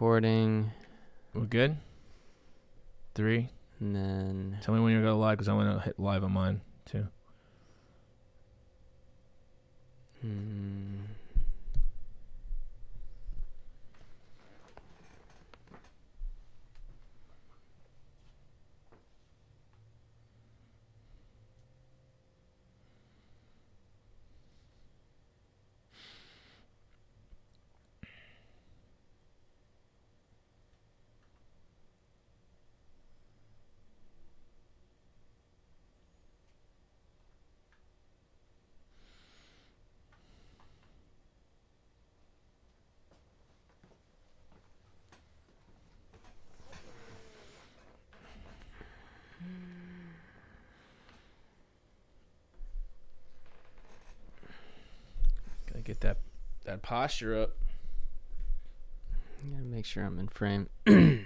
recording. We're good? 3. And then... Tell me when you're going to live, because I want to hit live on mine, too. Gotta get that posture up. Gotta make sure I'm in frame. Okay.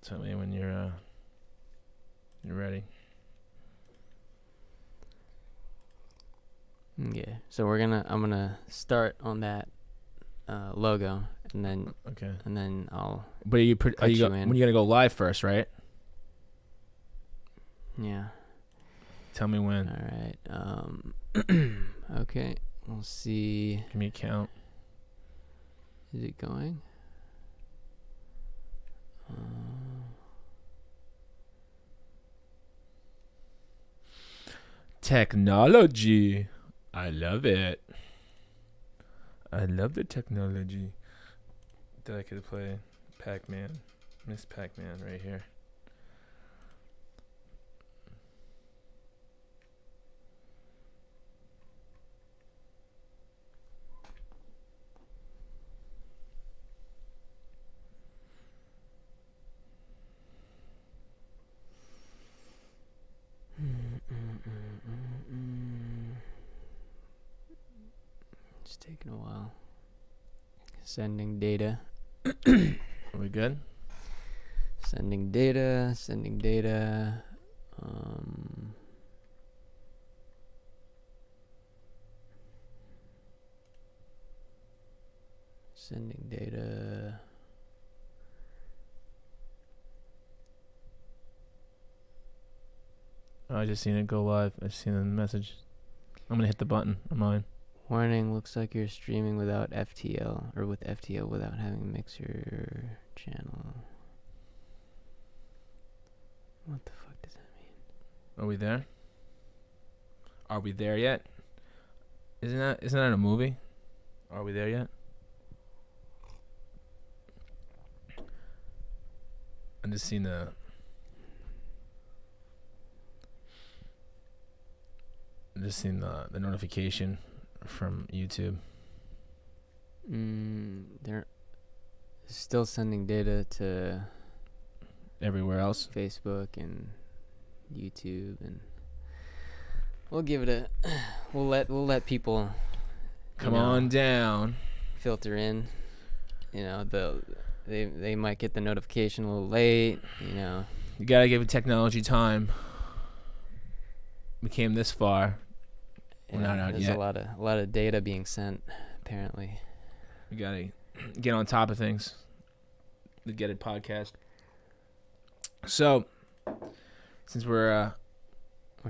Tell me when you're ready. Okay. So I'm gonna start on that logo, and then Okay. and then I'll. But are you in. when you gonna go live first, right? Yeah. Tell me when. All right. Okay. We'll see. Give me a count. Is it going? Technology. I love it. I love the technology. That I could play Pac-Man. Miss Pac-Man right here. It's taking a while. Sending data. Are we good? Sending data. Sending data. Sending data. Oh, I just seen it go live. I just seen the message. I'm gonna hit the button on mine. Warning, looks like you're streaming without FTL, or with FTL without having a mixer channel. What the fuck does that mean? Are we there? Are we there yet? Isn't that a movie? Are we there yet? I just seen the notification from YouTube. They're still sending data to Everywhere else. Facebook and YouTube, and we'll give it a. We'll let people Come on down. filter in. You know, they might get the notification a little late. You know, You gotta give technology time. We came this far. We're not out there's yet. a lot of data being sent, apparently. We gotta get on top of things. The Get It podcast. So, since we're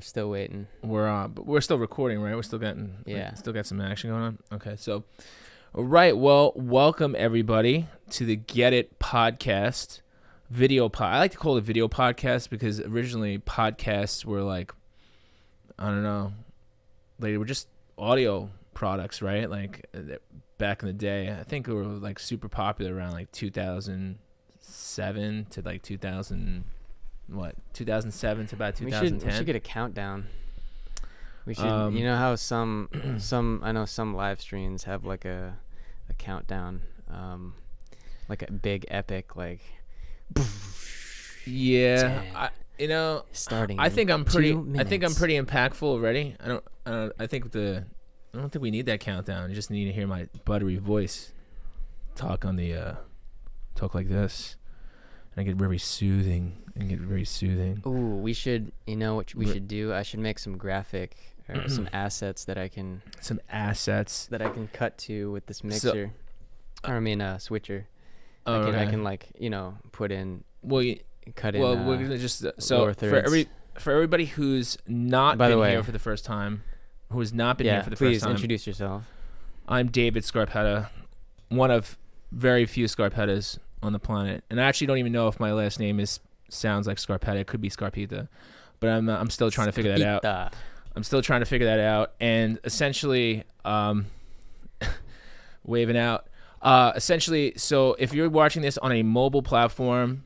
still waiting. but we're still recording, right? We're still getting still got some action going on. Okay, so all right, well, welcome everybody to the Get It podcast video I like to call it video podcast because originally podcasts were like, I don't know, they were just audio products, right? Like back in the day, I think they were like super popular around like 2007 to like 2007 to about 2010. We should get a countdown. We should, you know how some I know some live streams have like a countdown, like a big epic like. Yeah, starting. I think I'm pretty minutes. impactful already. I don't think we need that countdown. You just need to hear my buttery voice talk talk like this, and I get very soothing. Ooh, we should. You know what we should do? I should make some graphic or some assets that I can cut to with this mixer. Switcher. I can like, put in. Cut in. Well, we're gonna just for everybody who's not been here for the first time, who has not been here for the first time. Please introduce yourself. I'm David Scarpetta, one of very few Scarpettas on the planet, and I actually don't even know if my last name sounds like Scarpetta. It could be Scarpita, but I'm still trying to figure that out. And essentially, waving out. Essentially, so if you're watching this on a mobile platform,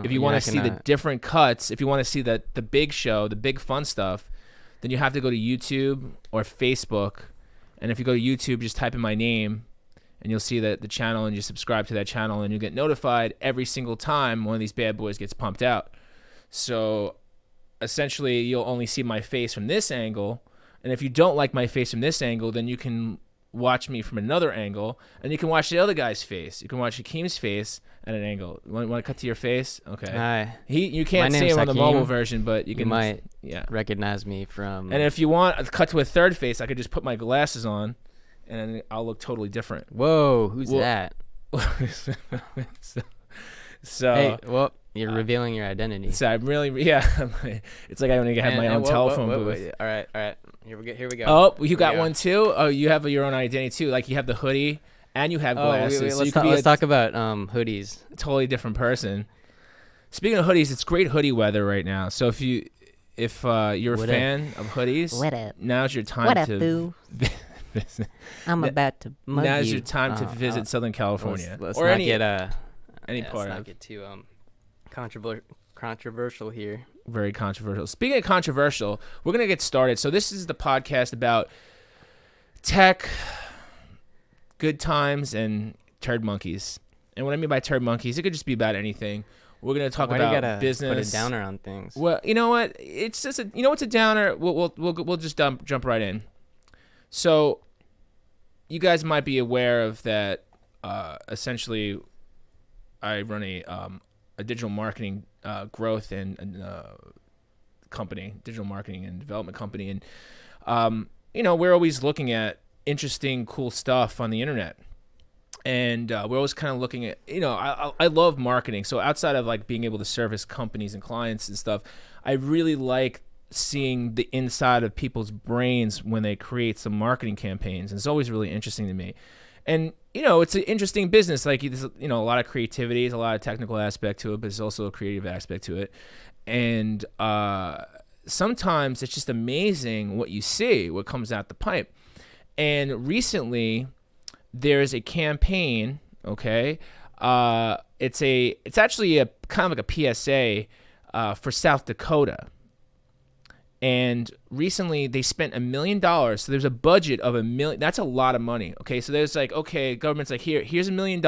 if you want to see the different cuts, if you want to see the big show, the big fun stuff, then you have to go to YouTube or Facebook. And if you go to YouTube, just type in my name, and you'll see the channel, and you subscribe to that channel, and you get notified every single time one of these bad boys gets pumped out. So essentially, you'll only see my face from this angle. And if you don't like my face from this angle, then you can watch me from another angle, and you can watch the other guy's face. You can watch Hakeem's face at an angle. Want to cut to your face? Okay. Hi. You can't see him on the mobile version, but you might recognize me from. And if you want to cut to a third face, I could just put my glasses on, and I'll look totally different. Whoa, who's that? So hey, well, you're revealing your identity. So I'm really, it's like I only have my own telephone booth. All right. Here we go. Oh, you got one too? Oh, you have your own identity too. Like you have the hoodie and you have glasses. Let's talk about hoodies. Totally different person. Speaking of hoodies, it's great hoodie weather right now. So if you're a fan of hoodies, now's your time to. Boo? I'm about to mug Now's you. your time to visit Southern California let's or not any part let's not of. Get too controversial here. Very controversial. Speaking of controversial, we're going to get started. So this is the podcast about tech, good times, and turd monkeys. And what I mean by turd monkeys, it could just be about anything. We're going to talk about business. Put a downer on things. Well, you know what? It's just what's a downer? We'll just jump right in. So you guys might be aware of that. Essentially, I run a digital marketing growth and company, digital marketing and development company, and we're always looking at interesting, cool stuff on the internet, and we're always kind of looking at I love marketing. So outside of like being able to service companies and clients and stuff, I really like seeing the inside of people's brains when they create some marketing campaigns. And it's always really interesting to me. And it's an interesting business. Like there's a lot of creativity, there's a lot of technical aspect to it, but there's also a creative aspect to it. And sometimes it's just amazing what you see, what comes out the pipe. And recently, there's a campaign. Okay, it's actually a kind of like a PSA for South Dakota. And recently they spent $1 million. So there's a budget of $1 million. That's a lot of money. Okay. So there's like, okay, government's like, here's $1 million.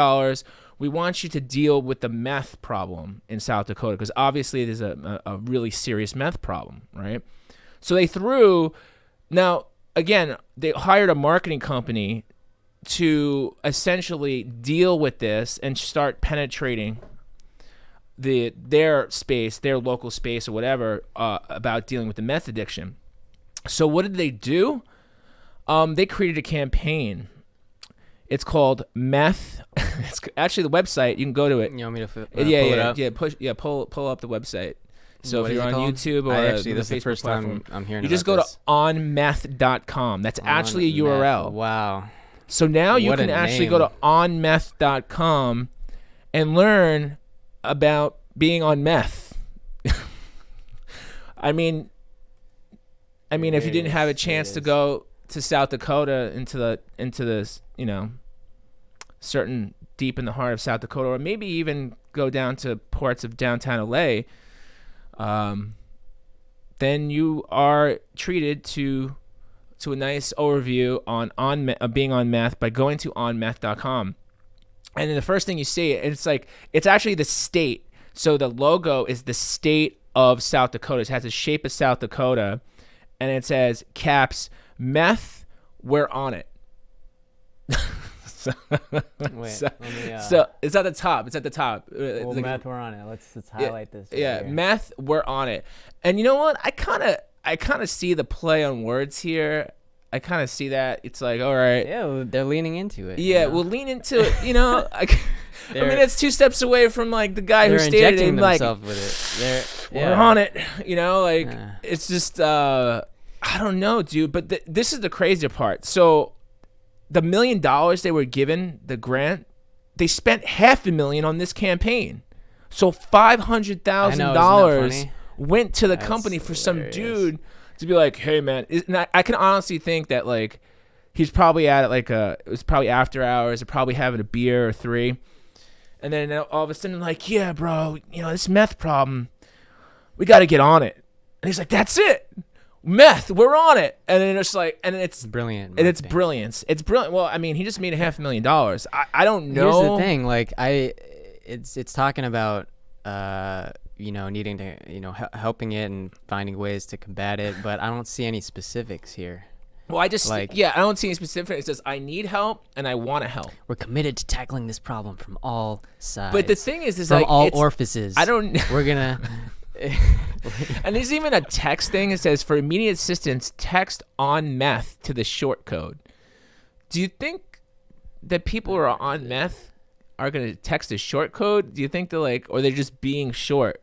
We want you to deal with the meth problem in South Dakota. Because obviously there's a really serious meth problem, right? So they hired a marketing company to essentially deal with this and start penetrating their space, their local space or whatever, about dealing with the meth addiction. So what did they do? They created a campaign. It's called Meth. It's actually the website. You can go to it. You want me to pull it up? Pull up the website. So what if you're on YouTube or this is the first platform, time I'm hearing you just go to onmeth.com. That's actually a URL. Wow. So now you can actually go to onmeth.com and learn about being on meth. I mean, if you didn't have a chance to go to South Dakota into this, certain deep in the heart of South Dakota, or maybe even go down to parts of downtown LA, then you are treated to a nice overview on being on meth by going to onmeth.com. And then the first thing you see, it's actually the state. So the logo is the state of South Dakota. It has the shape of South Dakota, and it says caps meth. We're on it. So it's at the top. It's at the top. Well, meth, we're on it. Let's highlight this. Yeah, meth. We're on it. And you know what? I kind I kind of see the play on words here. I kind of see that. It's like, all right. Yeah, they're leaning into it. Yeah, we'll lean into it. You know, I mean, it's 2 steps away from like the guy who stated it. Like, with it. We're on it. You know, like it's just, I don't know, dude. But this is the crazier part. So, the $1 million they were given, the grant, they spent $500,000 on this campaign. So $500,000 went to the company for some dude to be like, hey man, I can honestly think that like he's probably at it like it was probably after hours, or probably having a beer or 3, and then all of a sudden like, yeah, bro, you know this meth problem, we got to get on it. And he's like, that's it, meth, we're on it. And then it's like, and it's brilliant, and it's brilliance. It's brilliant. Well, I mean, he just made $500,000. I don't know. Here's the thing, like it's talking about you know, needing to, you know, helping it and finding ways to combat it, but I don't see any specifics here. Well, I just I don't see any specifics. It says I need help and I want to help. We're committed to tackling this problem from all sides. But the thing is from like all orifices. We're gonna. And there's even a text thing. It says for immediate assistance, text on meth to the short code. Do you think that people who are on meth are gonna text a short code? Do you think they're like, or they're just being short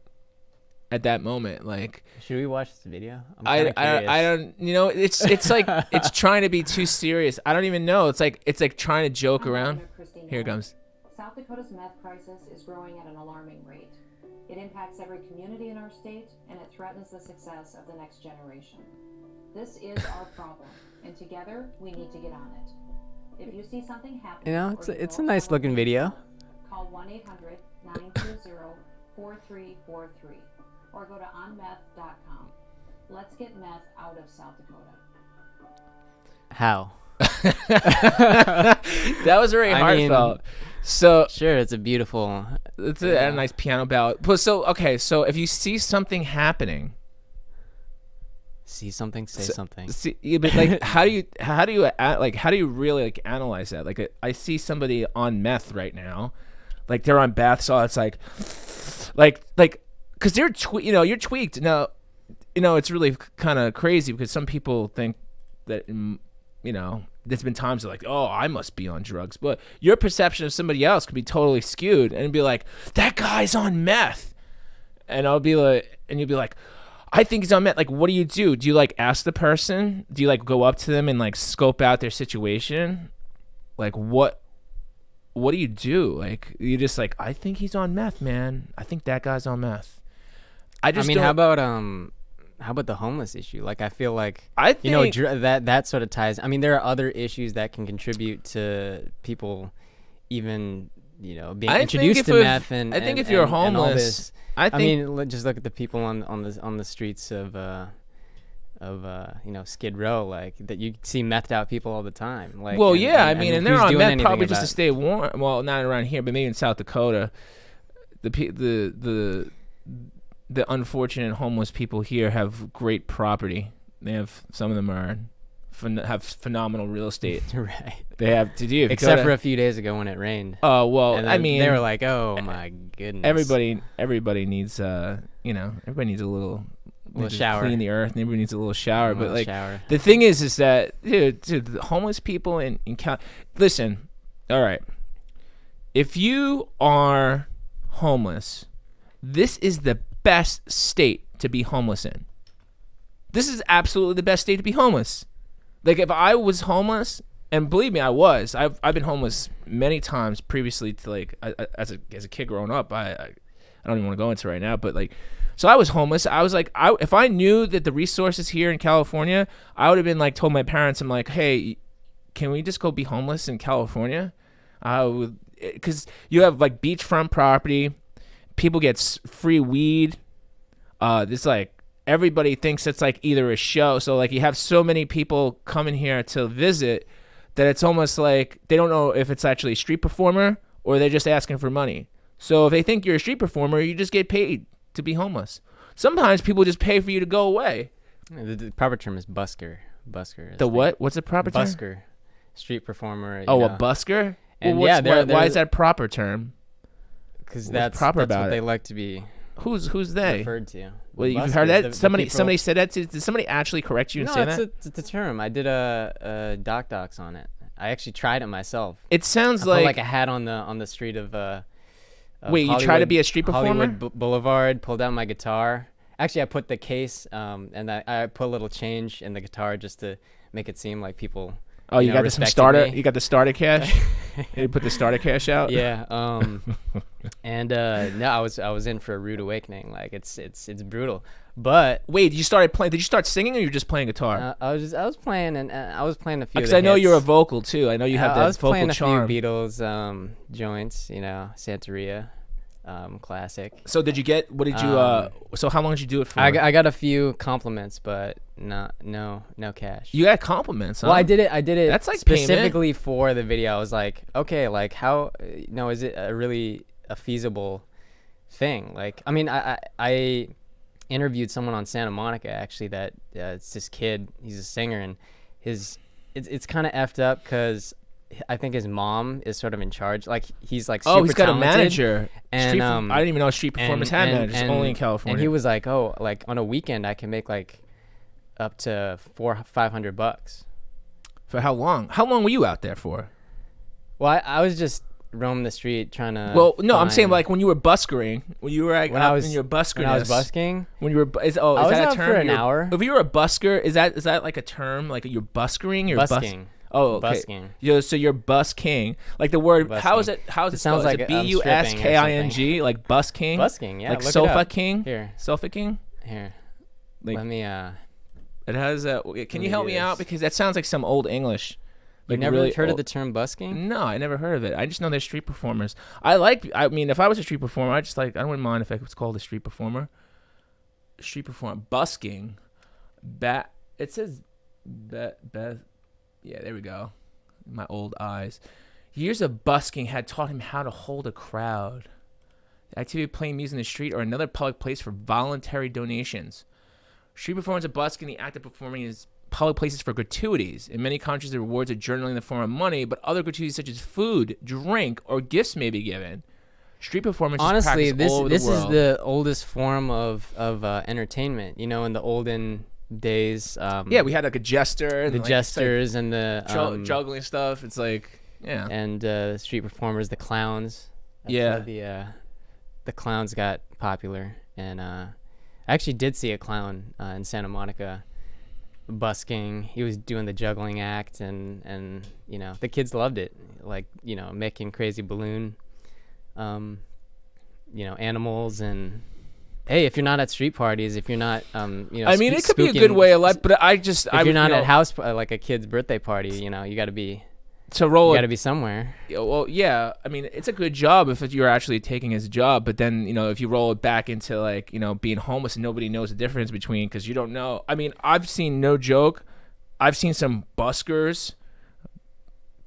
at that moment? Like, should we watch this video? I don't, you know, it's like it's trying to be too serious. I don't even know. It's like trying to joke around. Here it comes. South Dakota's meth crisis is growing at an alarming rate. It impacts every community in our state, and it threatens the success of the next generation. This is our problem, and together we need to get on it. If you see something happen, you know, it's a nice looking video. Call 1-800-920-4343 or go to onmeth.com. Let's get meth out of South Dakota. How? That was very heartfelt. So sure, it's a beautiful. It's a nice piano ballad. So okay, so if you see something happening, see something, say something. Yeah, but like, how do you really like analyze that? Like, I see somebody on meth right now, like they're on bath salts, like, because they're you're tweaked. Now, you know, it's really kind of crazy because some people think that, you know, there's been times like, oh, I must be on drugs, but your perception of somebody else could be totally skewed and be like, that guy's on meth, and I'll be like, and you'll be like, I think he's on meth. Like, what do? Do you like ask the person? Do you like go up to them and like scope out their situation? Like, what do you do? Like, you just like, I think he's on meth, man. I think that guy's on meth. I mean, how about the homeless issue? Like, I feel like, you know, that sort of ties. I mean, there are other issues that can contribute to people even, you know, being introduced to meth. And I think if you're homeless, I mean, just look at the people on the streets of you know, Skid Row, like that. You see methed out people all the time. Like, well, I mean, and they're on meth probably just to stay warm. Well, not around here, but maybe in South Dakota, the unfortunate homeless people here have great property. They have, some of them have phenomenal real estate. Right. They have to do. Except for a few days ago when it rained. Oh well, and I mean, they were like, "Oh my goodness." Everybody needs you know, everybody needs a little shower. Clean the earth, and everybody needs a little shower. But like, shower. The thing is that dude, the homeless people in listen, all right. If you are homeless, this is the best state to be homeless in. This is absolutely the best state to be homeless. Like, if I was homeless, and believe me, I was. I've been homeless many times previously to, like, as a kid growing up. I don't even want to go into it right now, but like, so I was homeless. I was like, if I knew that the resources here in California, I would have been like, told my parents, I'm like, hey, can we just go be homeless in California? Because you have like beachfront property, people get free weed. There's like, everybody thinks it's like either a show. So like, you have so many people coming here to visit that it's almost like they don't know if it's actually a street performer or they're just asking for money. So if they think you're a street performer, you just get paid to be homeless. Sometimes people just pay for you to go away. The proper term is busker. Busker. The what? What's the proper term? Busker. Street performer. Oh, a busker? And well, why is that proper term? Because that's what they like to be. Who's they? Referred to. Well, you heard that? Somebody said that. Did somebody actually correct you and say that? No, it's a term. I did a docs on it. I actually tried it myself. It sounds I put like a hat on the street of wait, you try to be a street performer? Hollywood Boulevard, pulled out my guitar. Actually, I put the case and I put a little change in the guitar just to make it seem like people. Oh, you got some starter. You got the starter cash. You put the starter cash out. Yeah. And no, I was in for a rude awakening. Like it's brutal. But wait, did you start singing, or you were just playing guitar? I was playing, and I was playing a few. Because I know you're a vocal too. I know you have that vocal charm. I was playing a few Beatles joints. Santeria. Classic. So did you get? What did you? So how long did you do it for? I got a few compliments, but no cash. You got compliments, huh? Well, I did it. That's like specifically payment. For the video. I was like, okay, like how? No, is it really a feasible thing? Like, I mean, I interviewed someone on Santa Monica actually that it's this kid. He's a singer, and it's kind of effed up because. I think his mom is sort of in charge. Like he's like super he's got talented, a manager. And I didn't even know street performers had managers. Only in California. And he was like, oh, like on a weekend I can make like up to $400-500. For how long? How long were you out there for? Well, I was just roaming the street trying to. Well, no, I'm saying like when you were buskering, when you were like, when I was busker. When I was busking. When you were is I was that out a term? For an hour. If you were a busker, is that like a term? Like you're buskering? You're busking. Oh, okay. Busking. So you're busking. Like the word. Busking. How is it? How is it spelled? Sounds like BUSKING. Like busking. Busking. Yeah. Like look sofa it up. king. Here. Sofa king. Here. Like, let me. It has a. Can you help me out, because that sounds like some old English. Like, you never really heard of the term busking? No, I never heard of it. I just know they're street performers. I mean, if I was a street performer, I wouldn't mind if it was called a street performer. Street performer. Busking. It says. Yeah, there we go. My old eyes. Years of busking had taught him how to hold a crowd. The activity of playing music in the street or another public place for voluntary donations. Street performance of busking, the act of performing is public places for gratuities. In many countries, the rewards are generally in the form of money, but other gratuities such as food, drink, or gifts may be given. Street performance is practiced all over the world. This is the oldest form of entertainment. In the olden days. Yeah, we had like a jester. And the jesters and the juggling stuff. It's like, yeah. And street performers, the clowns. That's the clowns got popular. And I actually did see a clown in Santa Monica busking. He was doing the juggling act, and the kids loved it. Like, making crazy balloon animals. And hey, if you're not at street parties, if you're not I mean, it could be a good way of life, but if you're not at house like a kid's birthday party, you got to be to roll. You got to be somewhere. Well, yeah. I mean, it's a good job if you're actually taking it as a job, but then if you roll it back into like being homeless and nobody knows the difference between, because you don't know. I mean, I've seen, no joke, I've seen some buskers.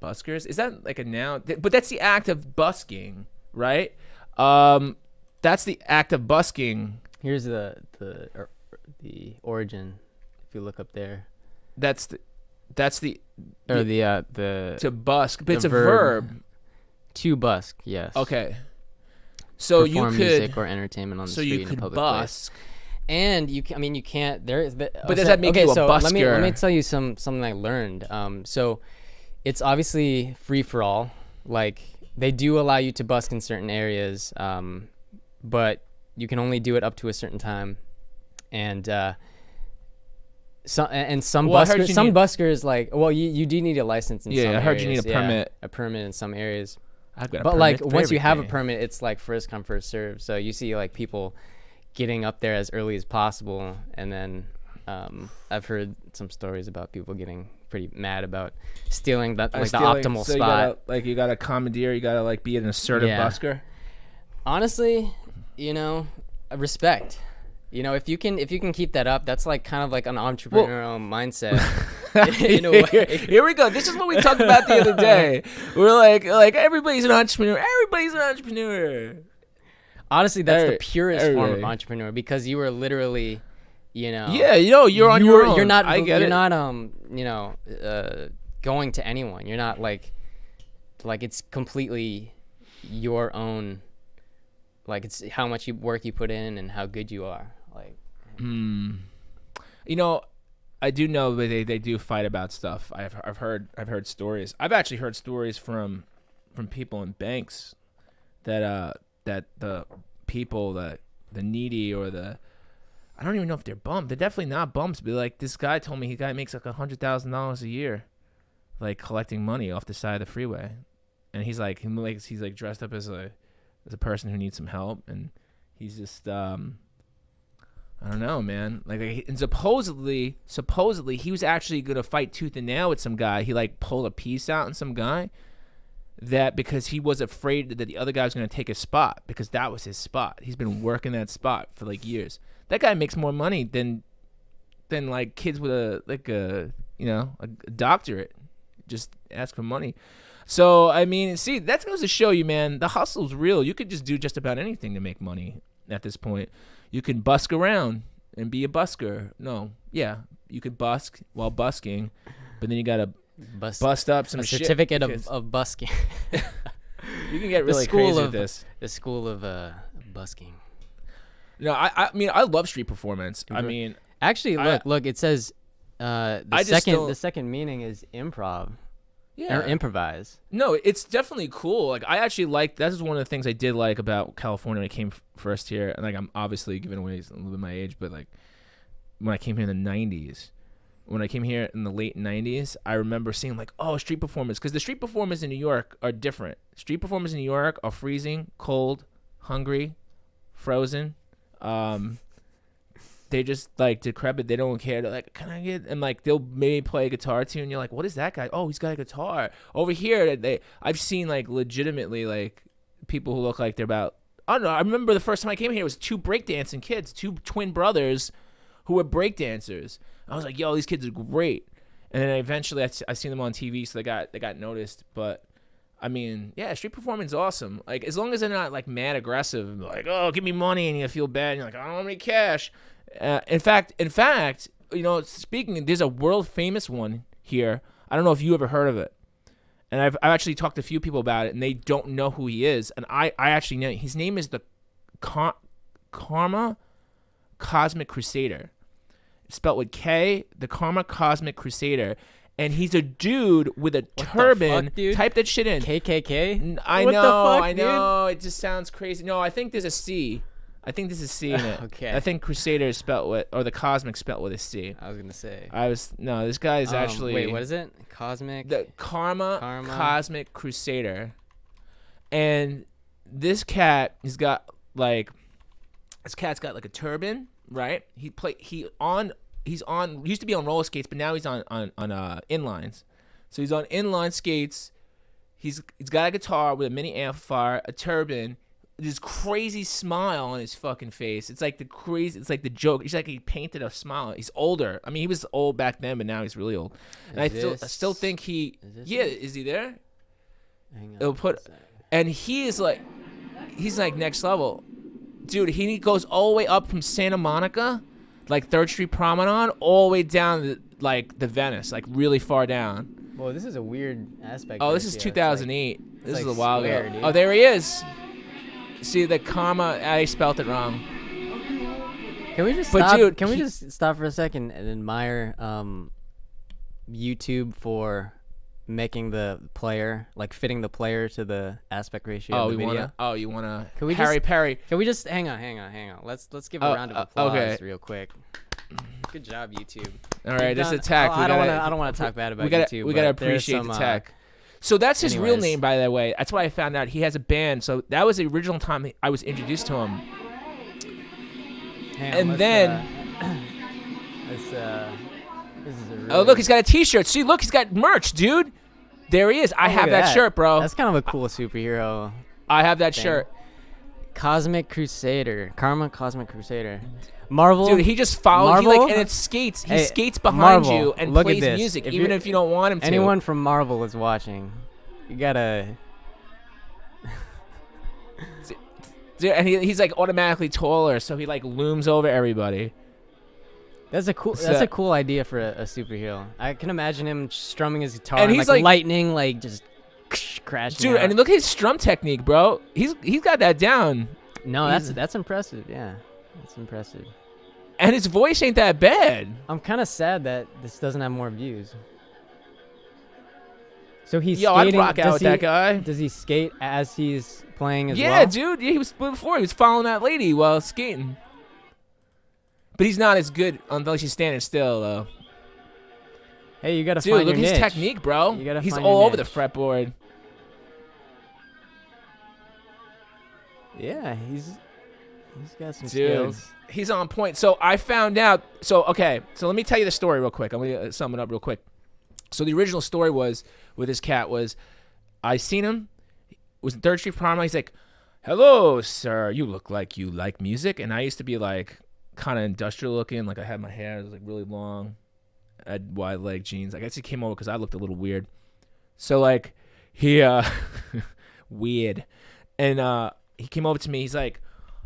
Buskers, is that like a noun? But that's the act of busking, right? That's the act of busking. Here's the origin. If you look up there, that's the to busk, but it's a verb. To busk, yes. Okay. So perform you could music or entertainment on the street you could in a public busk. place. And you can, you can't. There is. But does that make you a busker? Let me tell you something I learned. So it's obviously free for all. Like, they do allow you to busk in certain areas, but you can only do it up to a certain time. And some buskers, like, well, you do need a license in some areas. Yeah, I heard you need a permit. A permit in some areas. I've got a but permit like for once you have a everything. permit, it's like first come first serve. So you see like people getting up there as early as possible, and then I've heard some stories about people getting pretty mad about stealing the optimal spot. You gotta commandeer. You gotta like be an assertive busker. Honestly, respect. If you can keep that up, that's like kind of like an entrepreneurial mindset. In a way. Here we go. This is what we talked about the other day. We're like everybody's an entrepreneur. Everybody's an entrepreneur. Honestly, that's the purest form of entrepreneur, because you are literally, you're on your own. You're not. I get you're it. not going to anyone. You're not like it's completely your own Like it's how much work you put in and how good you are. Like, You know, I do know that they do fight about stuff. I've heard stories. I've actually heard stories from people in banks that the people, the needy or the, I don't even know if they're bums. They're definitely not bums. But like, this guy told me, guy makes like $100,000 a year, like collecting money off the side of the freeway, and he's like dressed up as a person who needs some help, and he's just I don't know, man. Like, and supposedly he was actually gonna fight tooth and nail with some guy. He like pulled a piece out on some guy, that because he was afraid that the other guy was gonna take his spot, because that was his spot. He's been working that spot for like years. That guy makes more money than like kids with a doctorate. Just ask for money. So I mean, see, that goes to show you, man, the hustle's real. You could just do just about anything to make money at this point. You can busk around and be a busker. No, yeah, you could busk while busking, but then you gotta bust up some shit. Certificate of busking. You can get really crazy with this. The school of busking. No, I mean, I love street performance. I mean, actually, look, it says the second meaning is improv. Yeah. Or improvise. No, it's definitely cool. Like, I actually like, that is one of the things I did like about California when I came first here. And like, I'm obviously giving away a little bit of my age, but like, when I came here in the 90s, when I came here in the late 90s, I remember seeing like, oh, street performers, because the street performers in New York are different. Street performers in New York are freezing, cold, hungry, frozen. They just like decrepit. They don't care. They're like, can I get? And like, they'll maybe play a guitar tune. You're like, what is that guy? Oh, he's got a guitar. Over here, I've seen like legitimately like people who look like they're about, I don't know. I remember the first time I came here, it was two breakdancing kids, two twin brothers who were breakdancers. I was like, yo, these kids are great. And then eventually I seen them on TV, so they got noticed. But I mean, yeah, street performance is awesome. Like, as long as they're not like mad aggressive, like, oh, give me money, and you feel bad, and you're like, I don't have any cash. In fact, you know, speaking, there's a world famous one here. I don't know if you ever heard of it, and I've actually talked to a few people about it, and they don't know who he is. And I actually know his name is the Karma Cosmic Crusader. It's spelled with K. The Karma Cosmic Crusader. And he's a dude with a turban. Type that shit in. KKK? I know. It just sounds crazy. No, I think there's a C. I think there's a C in it. Okay. I think Crusader is spelled with, or the Cosmic spelled with a C. I was gonna say. This guy is actually. Wait, what is it? Cosmic. The Karma Cosmic Crusader, and this cat has got like, this cat's got like a turban, right? He used to be on roller skates, but now he's on inlines. So he's on inline skates. He's got a guitar with a mini amplifier, a turban, this crazy smile on his fucking face. It's like the joke. He's like, he painted a smile. He's older. I mean, he was old back then, but now he's really old. And I still think he. Yeah, is he there? Hang on. And he's like next level, dude. He goes all the way up from Santa Monica, like 3rd Street Promenade, all the way down to like the Venice, like really far down. Well, this is a weird aspect. Oh, this is 2008. This is a while ago. Dude. Oh, there he is. See, the Karma, I spelled it wrong. Can we just stop? Dude, can we just stop for a second and admire YouTube for making the player, like fitting the player to the aspect ratio of the video? You wanna? Can we Perry? Can we just hang on? Let's give a round of applause real quick. Good job, YouTube. All right, this is Tech. I don't want to talk bad about YouTube. We gotta appreciate the Tech. So that's his real name, by the way. That's why I found out he has a band. So that was the original time I was introduced to him. This is a really oh, look, he's got a T-shirt. See, look, he's got merch, dude. There he is. I have that shirt, bro. That's kind of a cool superhero. I have that shirt. Cosmic Crusader. Karma Cosmic Crusader. Marvel. Dude, he just follows you, like, and it skates. He skates behind you and plays music, even if you don't want him to. Anyone from Marvel is watching. You gotta. Dude, and he's like automatically taller, so he like looms over everybody. That's a cool idea for a superhero. I can imagine him strumming his guitar and he's like lightning, like just crashing. Dude, out. and look at his strum technique, bro. He's got that down. No, that's impressive. Yeah, that's impressive. And his voice ain't that bad. I'm kind of sad that this doesn't have more views. So he's Yo, skating. I'd rock out with that guy. Does he skate as he's playing as well? Yeah, dude. Yeah, he was following that lady while skating. But he's not as good unless he's standing still, though. Hey, you gotta dude, find look your at his niche. technique, bro. You gotta he's find all your over the niche. fretboard. Yeah, he's got some Dude, skills. he's on point. So I found out. So let me tell you the story real quick. I'm gonna sum it up real quick. So the original story was with this cat was, I seen him. It was in 3rd Street Promenade. He's like, "Hello, sir. You look like you like music." And I used to be like kind of industrial looking. Like I had my hair, it was like really long. I had wide leg jeans. I guess he came over because I looked a little weird. So like he weird, and he came over to me. He's like,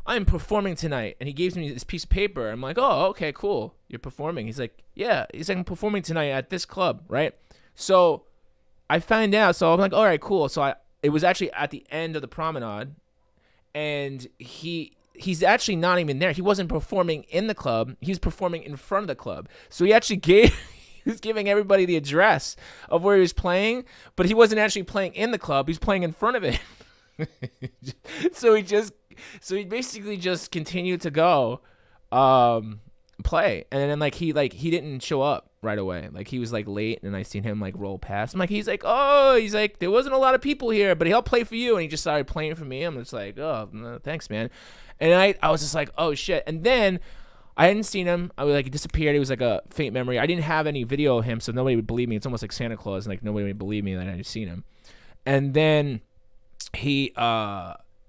"I'm performing tonight," and he gives me this piece of paper. I'm like, "Oh, okay, cool. You're performing." He's like, "Yeah." He's like, "I'm performing tonight at this club, right?" So I find out. So I'm like, "All right, cool." So it was actually at the end of the promenade, and he's actually not even there. He wasn't performing in the club. He was performing in front of the club. So he actually he was giving everybody the address of where he was playing, but he wasn't actually playing in the club. He was playing in front of it. So he basically just continued to go play, and then like he didn't show up right away. Like he was like late, and I seen him like roll past. I'm like, he's like, there wasn't a lot of people here, but he'll play for you. And he just started playing for me. I'm just like, "Oh, no, thanks, man." And I was just like, "Oh shit." And then I hadn't seen him. I was like, he disappeared. It was like a faint memory. I didn't have any video of him, so nobody would believe me. It's almost like Santa Claus, and like nobody would believe me that I had seen him. And then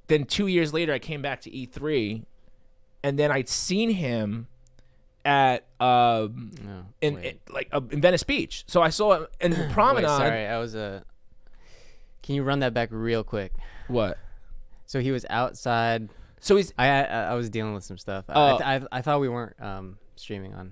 then 2 years later I came back to E3, and then I'd seen him at in Venice Beach. So I saw him in the promenade. Wait, sorry, can you run that back real quick? What? So he was outside. So he's I was dealing with some stuff. I thought we weren't streaming on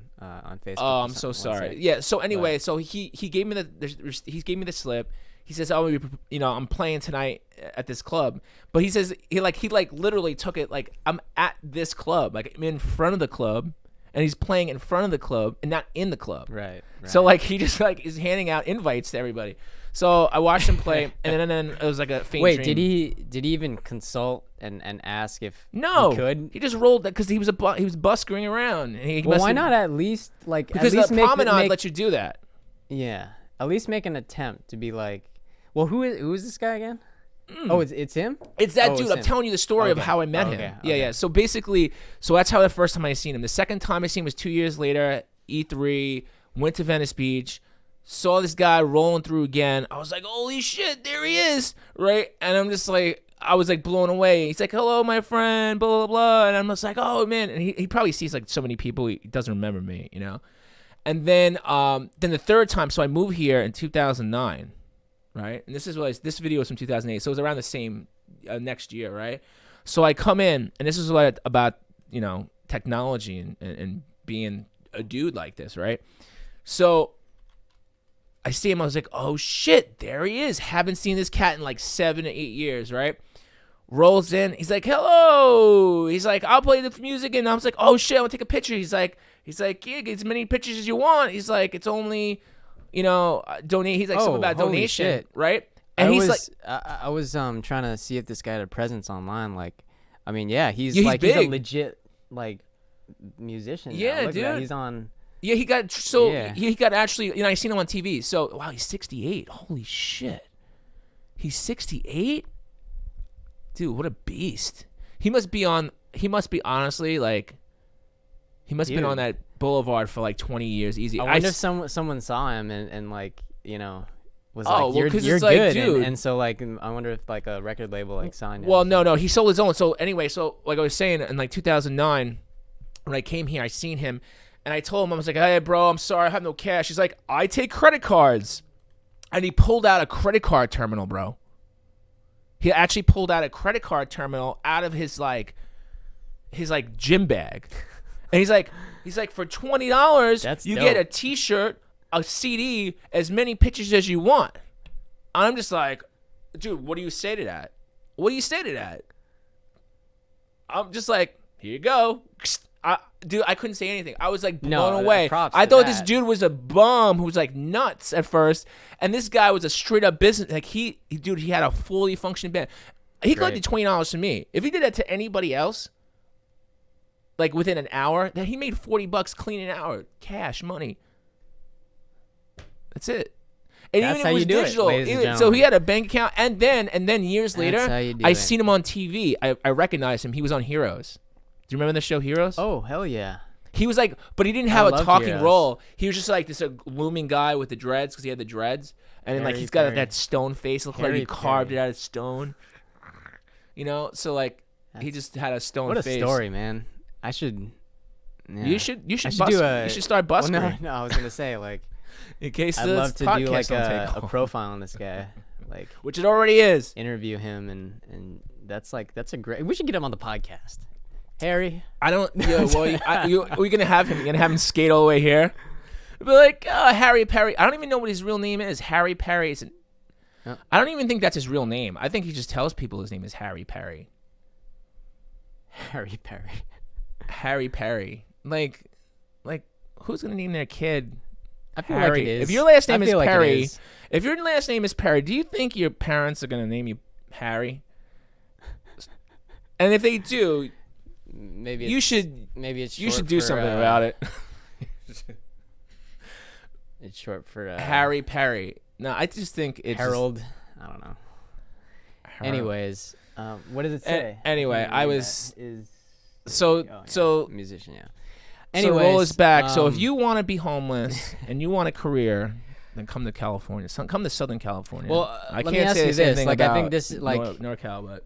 Facebook. Oh, I'm so sorry. Yeah. So anyway, so he gave me the slip. He says, "Oh, I'm playing tonight at this club." But he says he literally took it like, I'm at this club, like I'm in front of the club, and he's playing in front of the club and not in the club. Right. So like he just like is handing out invites to everybody. So I watched him play, and then it was like a faint dream. Did he even consult and ask if he could? He just rolled that because he was buskering around. And why not at least like because at least the promenade lets you do that. Yeah, at least make an attempt to be like. Well, who is this guy again? Oh, it's him? It's that dude. I'm telling you the story of how I met him. Yeah. So basically, that's how the first time I seen him. The second time I seen him was 2 years later, E3, went to Venice Beach, saw this guy rolling through again. I was like, holy shit, there he is, right? And I'm just like, I was like blown away. He's like, "Hello, my friend, blah, blah, blah." And I'm just like, oh, man. And he probably sees like so many people, he doesn't remember me, you know? And then the third time, so I moved here in 2009. Right, and this video is from 2008, so it was around the same next year, right? So I come in, and this is what about technology and being a dude like this, right? So I see him, I was like, oh shit, there he is. Haven't seen this cat in like 7 to 8 years, right? Rolls in, he's like, "Hello." He's like, "I'll play the music," and I was like, oh shit, I want to take a picture. He's like, yeah, get as many pictures as you want. He's like, it's only. Donate. He's like something about donation, shit. Right? And I was trying to see if this guy had a presence online. Like, I mean, yeah, he's big. He's a legit like musician. Yeah, now. dude. He's on. Yeah, he got actually. I seen him on TV. So wow, he's 68. Holy shit, he's 68. Dude, what a beast. He must be honestly like. He must have been on that boulevard for like 20 years easy. I wonder if someone saw him and like, was like, you're it's good. Like, dude. And so like, I wonder if like a record label like signed him. Well, no, he sold his own. So anyway, like I was saying, in like 2009, when I came here, I seen him and I told him, I was like, "Hey bro, I'm sorry, I have no cash." He's like, "I take credit cards." And he pulled out a credit card terminal, bro. He actually pulled out a credit card terminal out of his gym bag. And he's like, for $20, you get a T-shirt, a CD, as many pictures as you want. I'm just like, dude, what do you say to that? What do you say to that? I'm just like, here you go. Dude, I couldn't say anything. I was like blown away. Props I to thought that. this dude was a bum who was like nuts at first, and this guy was a straight up business. Like he had a fully functioning band. He collected $20 from me. If he did that to anybody else, like within an hour, then he made $40 clean an hour, cash money. That's it. And That's even how it was you do digital. it, ladies and So gentlemen. he had a bank account, and then years later, how you do I it. seen him on TV. I recognized him. He was on Heroes. Do you remember the show Heroes? Oh, hell yeah. He was like, but he didn't have a love talking Heroes. role. He was just like this looming guy with the dreads because he had the dreads, and then like Harry he's got Perry. that stone face, look like Harry he carved Perry. it out of stone. You know, so like he just had a stone What a face. story, man. I should. Yeah. You should I should bus- do a. you should start Well, buskering no, I was gonna say like in case I'd this love to do podcast like don't take a off. profile on this guy, like Which it already is. interview him and that's a great. We should get him on the podcast. Harry. I don't. Yeah, well, we're gonna have him. You're gonna have him skate all the way here. Be like, oh, Harry Perry. I don't even know what his real name is. Harry Perry. I don't even think that's his real name. I think he just tells people his name is Harry Perry. Harry Perry. Harry Perry. Like, who's gonna name their kid I feel Harry? like it is. If your last name I is feel like it Perry, is. if your last name is Perry, do you think your parents are gonna name you Harry? And if they do, Maybe you it's, should Maybe it's. you short should do for, something about it. It's short for Harry Perry. No, I just think it's Harold. I don't know. Harold. Anyways, what does it say? Anyway, Let me I read was that. Is so oh, yeah, so. musician, yeah. So Anyways, roll us back. So if you want to be homeless and you want a career, then come to California. Come to Southern California. Well, I let can't me ask say you the same this. thing Like, I about think this, like, NorCal, but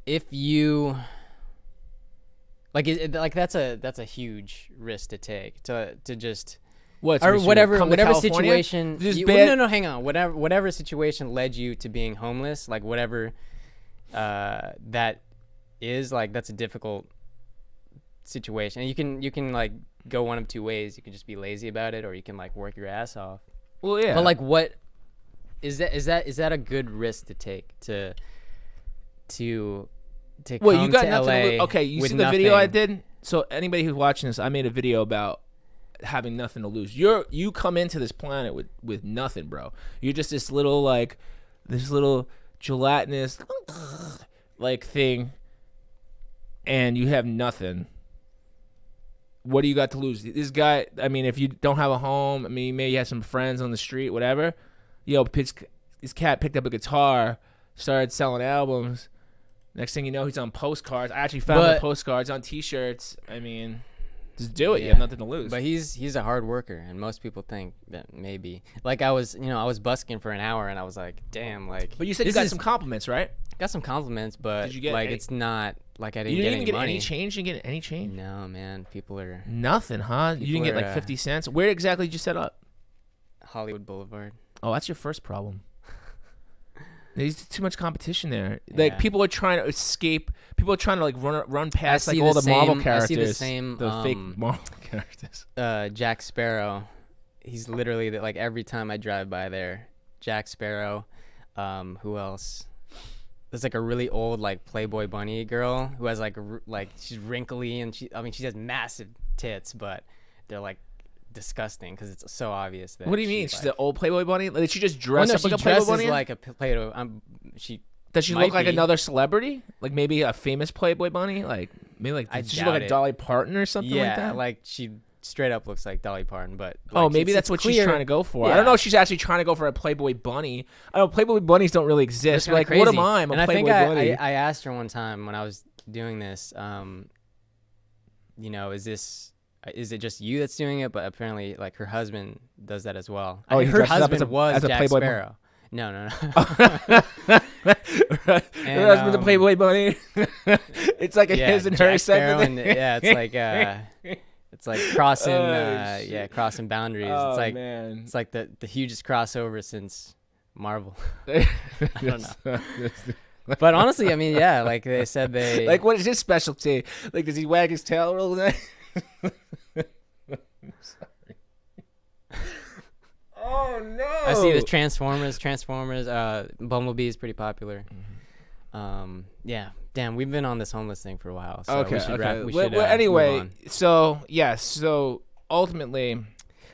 if you like that's a huge risk to take to just what or whatever California? situation Just you, bad- no hang on whatever situation led you to being homeless, like whatever that is, like that's a difficult situation. And you can like go one of two ways. You can just be lazy about it, or you can like work your ass off. Well, yeah. But like, what is that a good risk to take to Well, come you got to nothing. LA To lose. Okay, you with see the video I nothing? did. So anybody who's watching this, I made a video about having nothing to lose. You come into this planet with nothing, bro. You're just this little gelatinous like thing, and you have nothing. What do you got to lose? This guy, I mean, if you don't have a home, I mean, you maybe have some friends on the street, whatever. This cat picked up a guitar, started selling albums. Next thing you know, he's on postcards. I actually found the postcards on T-shirts. I mean, just do it. You have nothing to lose. But he's a hard worker, and most people think that maybe. Like I was busking for an hour, and I was like, damn, like. But you said you got some compliments, right? Got some compliments, but Did you get like any? it's not like I didn't You get didn't any even get money. any change? You didn't get any change? No, man. People are Nothing, huh? You didn't get People like are, 50 cents? Where exactly did you set up? Hollywood Boulevard. Oh, that's your first problem. There's too much competition there. Like Yeah. people are trying to escape. People are trying to like run past like see all the the Marvel same- I characters. see the same, the fake Marvel characters. Jack Sparrow. He's literally like every time I drive by there, Jack Sparrow. Who else? There's like a really old like Playboy bunny girl who has like she's wrinkly and she has massive tits, but they're like disgusting because it's so obvious that. What do you mean? She's like, an old Playboy bunny? Did she just well, dress no, up she like a Playboy dresses bunny? like a Playboy. She Does she might look like be. another celebrity? Like maybe a famous Playboy bunny? Like maybe like I does she look like doubt it. Dolly Parton or something like Yeah, that? like she straight up looks like Dolly Parton, but Oh, like, maybe it's that's what she's clear- trying to go for. I Yeah. don't know if she's actually trying to go for a Playboy bunny. I know Playboy bunnies don't really exist. It's kinda Like, what am crazy. I? I'm a and Playboy I think bunny. I asked her one time when I was doing this, is it just you that's doing it? But apparently, like her husband does that as well. Oh, I he think her dresses up husband as a Jack Playboy Sparrow. No. Her husband's a Playboy bunny. It's like a Yeah, his and Jack her Sparrow, separate. and it's like crossing, Oh, shit. crossing boundaries. Oh, it's like man. it's like the hugest crossover since Marvel. I don't know. But honestly, I mean, yeah, like they said they Like, what is his specialty? Like, does he wag his tail all the time? Oh no! I see the Transformers. Bumblebee is pretty popular. Yeah. Damn, we've been on this homeless thing for a while. So Okay. We should Okay. we should, Anyway, move on. so yes. So ultimately,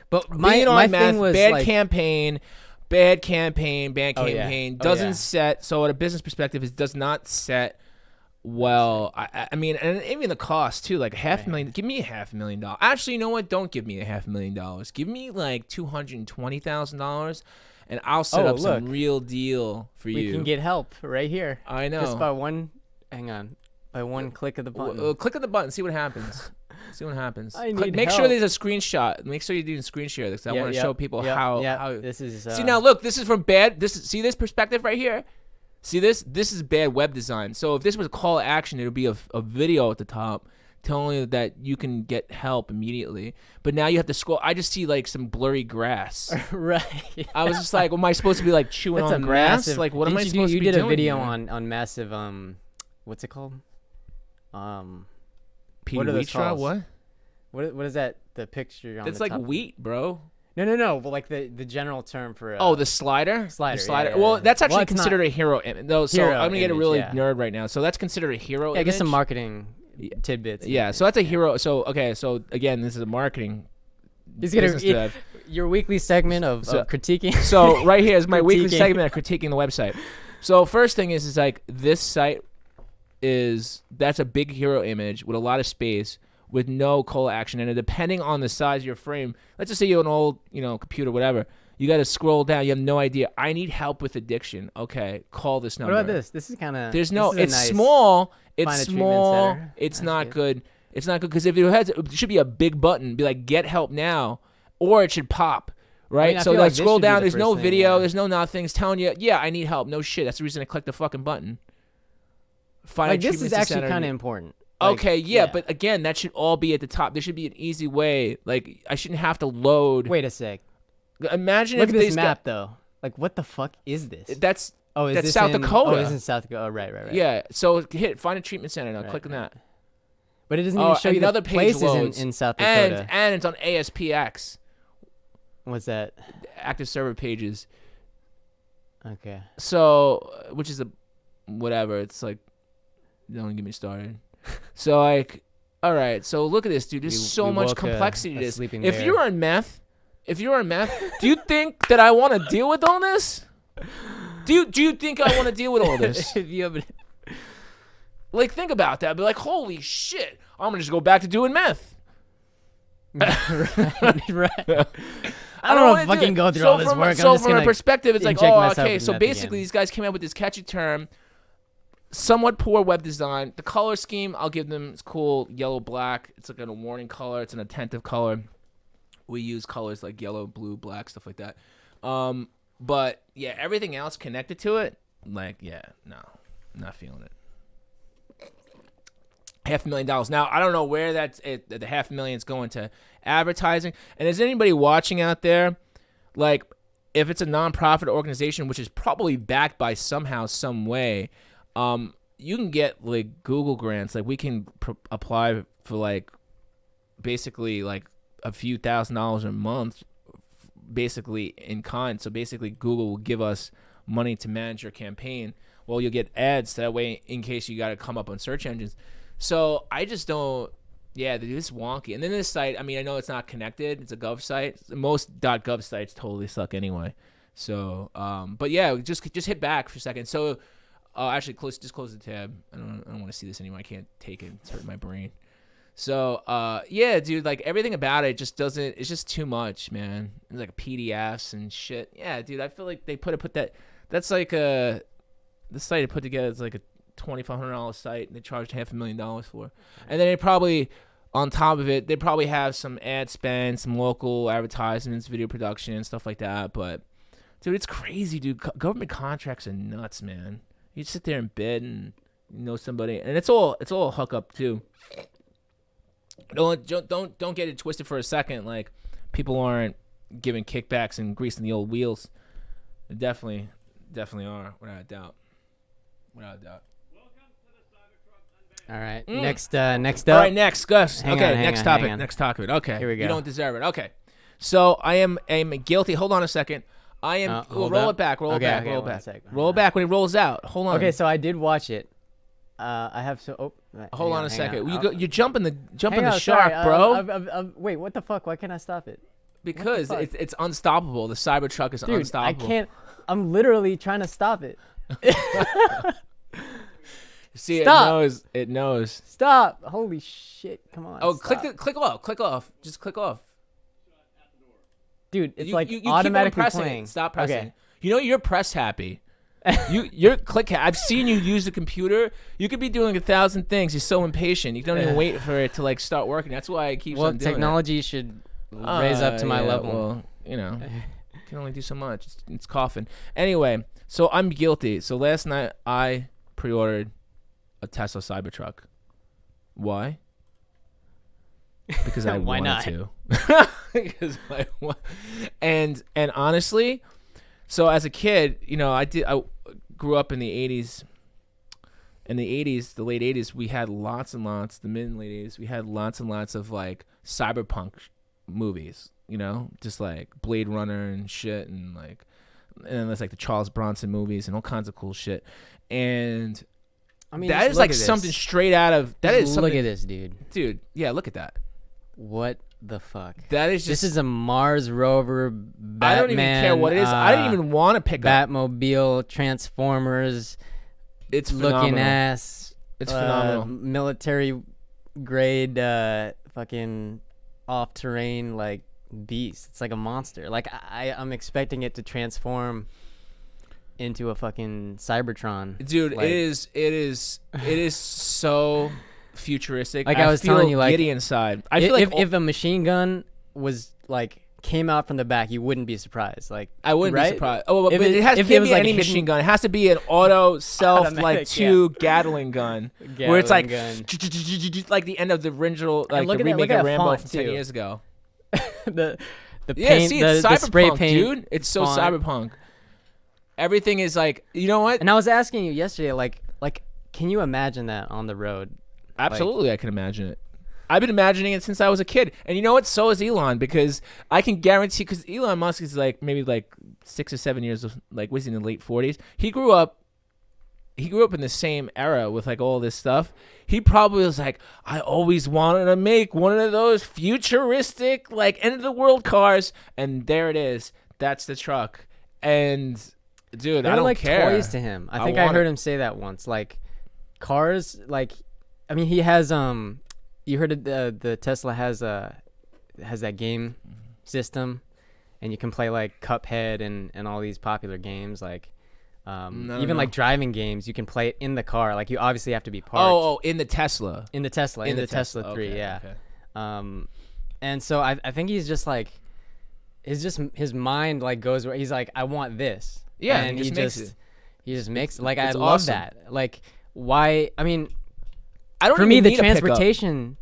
But being my on meth, thing was bad like, campaign. Doesn't set. So at a business perspective, it does not set well. I mean, and even the cost too. Like $500,000. Give me $500,000. Actually, you know what? Don't give me $500,000. Give me like $220,000, and I'll set up some real deal for you. We can get help right here. I know. Just by one. Hang on. By one click of the button. Click on the button. See what happens. Make help. sure there's a screenshot. Make sure you do a screen share this. I want to show people how. This is. See now, look. This is from bad. See this perspective right here. See this? This is bad web design. So if this was a call to action, it would be a video at the top telling you that you can get help immediately. But now you have to scroll. I just see like some blurry grass. Right. I was just like, am I supposed to be like chewing on grass? Massive, like, what am I supposed to be doing? You did a video here? on massive. What's it called? Petey what are wheat those called? What? What is that? The picture on That's the like top? wheat, bro. No. But like the general term for. The slider. Slider. The slider. Yeah. Well, that's actually it's considered a hero. No, so I'm gonna get a really image, nerd right now. So that's considered a hero. Yeah, image. get some marketing tidbits. Yeah. So that's a hero. So okay. So again, this is a marketing. He's gonna your weekly segment of critiquing. So right here is my weekly segment of critiquing the website. So first thing is like this site that's a big hero image with a lot of space with no call to action in it. Depending on the size of your frame, let's just say you have an old computer, whatever. You got to scroll down. You have no idea. I need help with addiction. Okay, call this number. What about this? This is kind of. There's no. It's nice, small. It's small. Center. It's not good. It's not good because if it should be a big button, be like get help now, or it should pop. Right, so like scroll down. There's no video. There's no nothing. It's telling you, yeah, I need help. No shit. That's the reason I clicked the fucking button. This is actually kind of important. Okay, but again, that should all be at the top. There should be an easy way. Like I shouldn't have to load. Wait a sec. Imagine look at this map though. Like what the fuck is this? That's South Dakota. Oh, it's in South Dakota. Oh, right. Yeah. So find a treatment center now. Click on that. But it doesn't even show you the places in South Dakota. And it's on ASPX. What's that? Active server pages. Okay. So, which is whatever. It's like, don't get me started. So like, all right. So look at this, dude. There's so much complexity to this. If you're on meth, do you think that I want to deal with all this? Do you think I want to deal with all this? Like, think about that. Be like, holy shit, I'm gonna just go back to doing meth. Right. I don't want to fucking go through all this work. So from a perspective, it's like, okay. So basically, these guys came up with this catchy term. Somewhat poor web design. The color scheme, I'll give them. It's cool. Yellow, black. It's like a warning color. It's an attentive color. We use colors like yellow, blue, black, stuff like that. But yeah, everything else connected to it, like, yeah, no, not feeling it. $500,000. Now I don't know where the $500,000 is going to advertising. And is anybody watching out there? Like, if it's a nonprofit organization, which is probably backed by somehow, some way, you can get like Google grants. Like we can apply for like basically like a few $1,000s a month, basically in kind. So basically, Google will give us money to manage your campaign. Well, you'll get ads that way in case you got to come up on search engines. So I just don't. Yeah, this is wonky. And then this site, I mean, I know it's not connected. It's a gov site. Most .gov sites totally suck anyway. So, but yeah, just hit back for a second. So, actually, close the tab. I don't want to see this anymore. I can't take it. It's hurting my brain. So, yeah, dude, like everything about it just doesn't. It's just too much, man. It's like PDFs and shit. Yeah, dude, I feel like they put that. That's like the site I put together is like a $2,500 site, and they charged $500,000 for. And then they probably, on top of it, they probably have some ad spend, some local advertisements, video production, stuff like that. But dude, it's crazy, dude. Government contracts are nuts, man. You sit there in bed and you know somebody, and it's all a hookup too. Don't get it twisted for a second. Like, people aren't giving kickbacks and greasing the old wheels. They definitely are, without a doubt. All right. Next up. All right, next, Gus. Hang okay, on, next topic. Okay. Here we go. You don't deserve it. Okay. So I am guilty. Hold on a second. I am. Hold roll up. it back. Roll Okay, it back. okay, roll it one back. sec. Roll it back when he rolls out. Hold on. Okay, so I did watch it. I have so. Oh, Hold on a hang second. on. You're jumping the Hang on, shark, sorry. bro. Wait, what the fuck? Why can't I stop it? Because fuck? it's unstoppable. The Cybertruck is Dude, unstoppable. I can't. I'm literally trying to stop it. See, Stop. it knows. Stop! Holy shit! Come on. Oh, stop. click off. Just click off. Dude, it's you like keep on automatically pressing playing. It. Stop pressing. Okay. You know you're press happy. You're click. I've seen you use the computer. You could be doing 1,000 things. You're so impatient. You don't even wait for it to like start working. That's why I keep on doing technology should raise up to my level. Well, you know, you can only do so much. It's coughing. Anyway, so I'm guilty. So last night I pre-ordered a Tesla Cybertruck. Why? Because I Why wanted to. Because I want. And honestly, so as a kid, you know, I grew up in the 80s. In the 80s, the late 80s, we had lots and lots. The mid and late 80s, we had lots and lots of like cyberpunk movies. You know, just like Blade Runner and shit, and then there's like the Charles Bronson movies and all kinds of cool shit. And I mean, that is like something straight out of that is something. Look at this, dude. Yeah, look at that. What the fuck? That is just. This is a Mars rover. Batman, I don't even care what it is. I didn't even want to pick up Batmobile, Transformers. It's looking phenomenal. ass. It's phenomenal. Military grade, fucking off terrain like beast. It's like a monster. Like I'm expecting it to transform into a fucking Cybertron. Dude, like, it is so futuristic. Like I was telling you, like giddy inside. I feel like if a machine gun was like came out from the back, you wouldn't be surprised. Like I wouldn't right? be surprised. Oh, but it was be like any machine gun. It has to be an auto self like two Gatling gun, where it's like like the end of the original like the remake of Rambo from 10 years ago. the paint, see, it's the spray cyberpunk, paint, dude. It's so font. cyberpunk. Everything is like, you know what? And I was asking you yesterday, like, can you imagine that on the road? Absolutely, I can imagine it. I've been imagining it since I was a kid. And you know what? So is Elon, because I can guarantee, because Elon Musk is like maybe like 6 or 7 years of, like, was he in the late 40s? He grew up in the same era with like all this stuff. He probably was like, I always wanted to make one of those futuristic, like, end of the world cars. And there it is. That's the truck. And dude, I don't like care. Toys to him. I think I heard him say that once. Like cars, like, I mean, he has you heard the Tesla has that game system, and you can play like Cuphead and all these popular games, like even like driving games. You can play it in the car. Like you obviously have to be parked. Oh, in the Tesla. In the Tesla 3, okay, yeah. Okay. And so I think he's just like, his mind like goes where he's like, I want this. Yeah, and he just makes it. Like I it's love awesome. that. Like why? I mean, I don't for even me, the need a pickup. transportation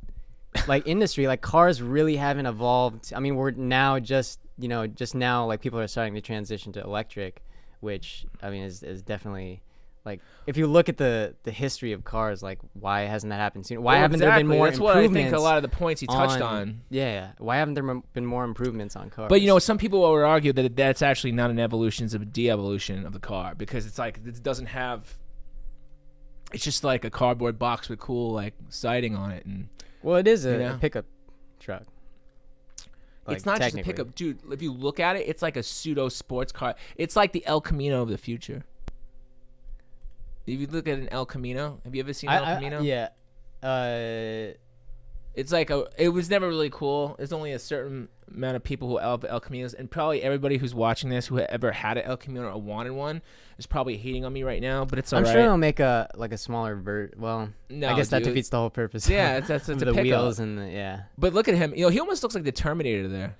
like industry, like cars really haven't evolved. I mean, we're now just now like people are starting to transition to electric, which I mean is definitely like, if you look at the history of cars, like why hasn't that happened soon? Why haven't there been more That's improvements? what I think a lot of the points he touched on. Yeah. Why haven't there been more improvements on cars? But some people will argue that that's actually not an evolution, it's a de-evolution of the car, because it's like it doesn't have. It's just like a cardboard box with cool like siding on it, and well, it is a pickup truck. Like, it's not just a pickup, dude. If you look at it, it's like a pseudo sports car. It's like the El Camino of the future. If you look at an El Camino, have you ever seen El Camino? Yeah. It's like it was never really cool. There's only a certain amount of people who have El Caminos, and probably everybody who's watching this who ever had an El Camino or wanted one is probably hating on me right now. But it's all I'm right. sure they'll make a smaller Well, no, I guess that dude. defeats the whole purpose. Yeah, that's the a wheels and the But look at him. He almost looks like the Terminator there.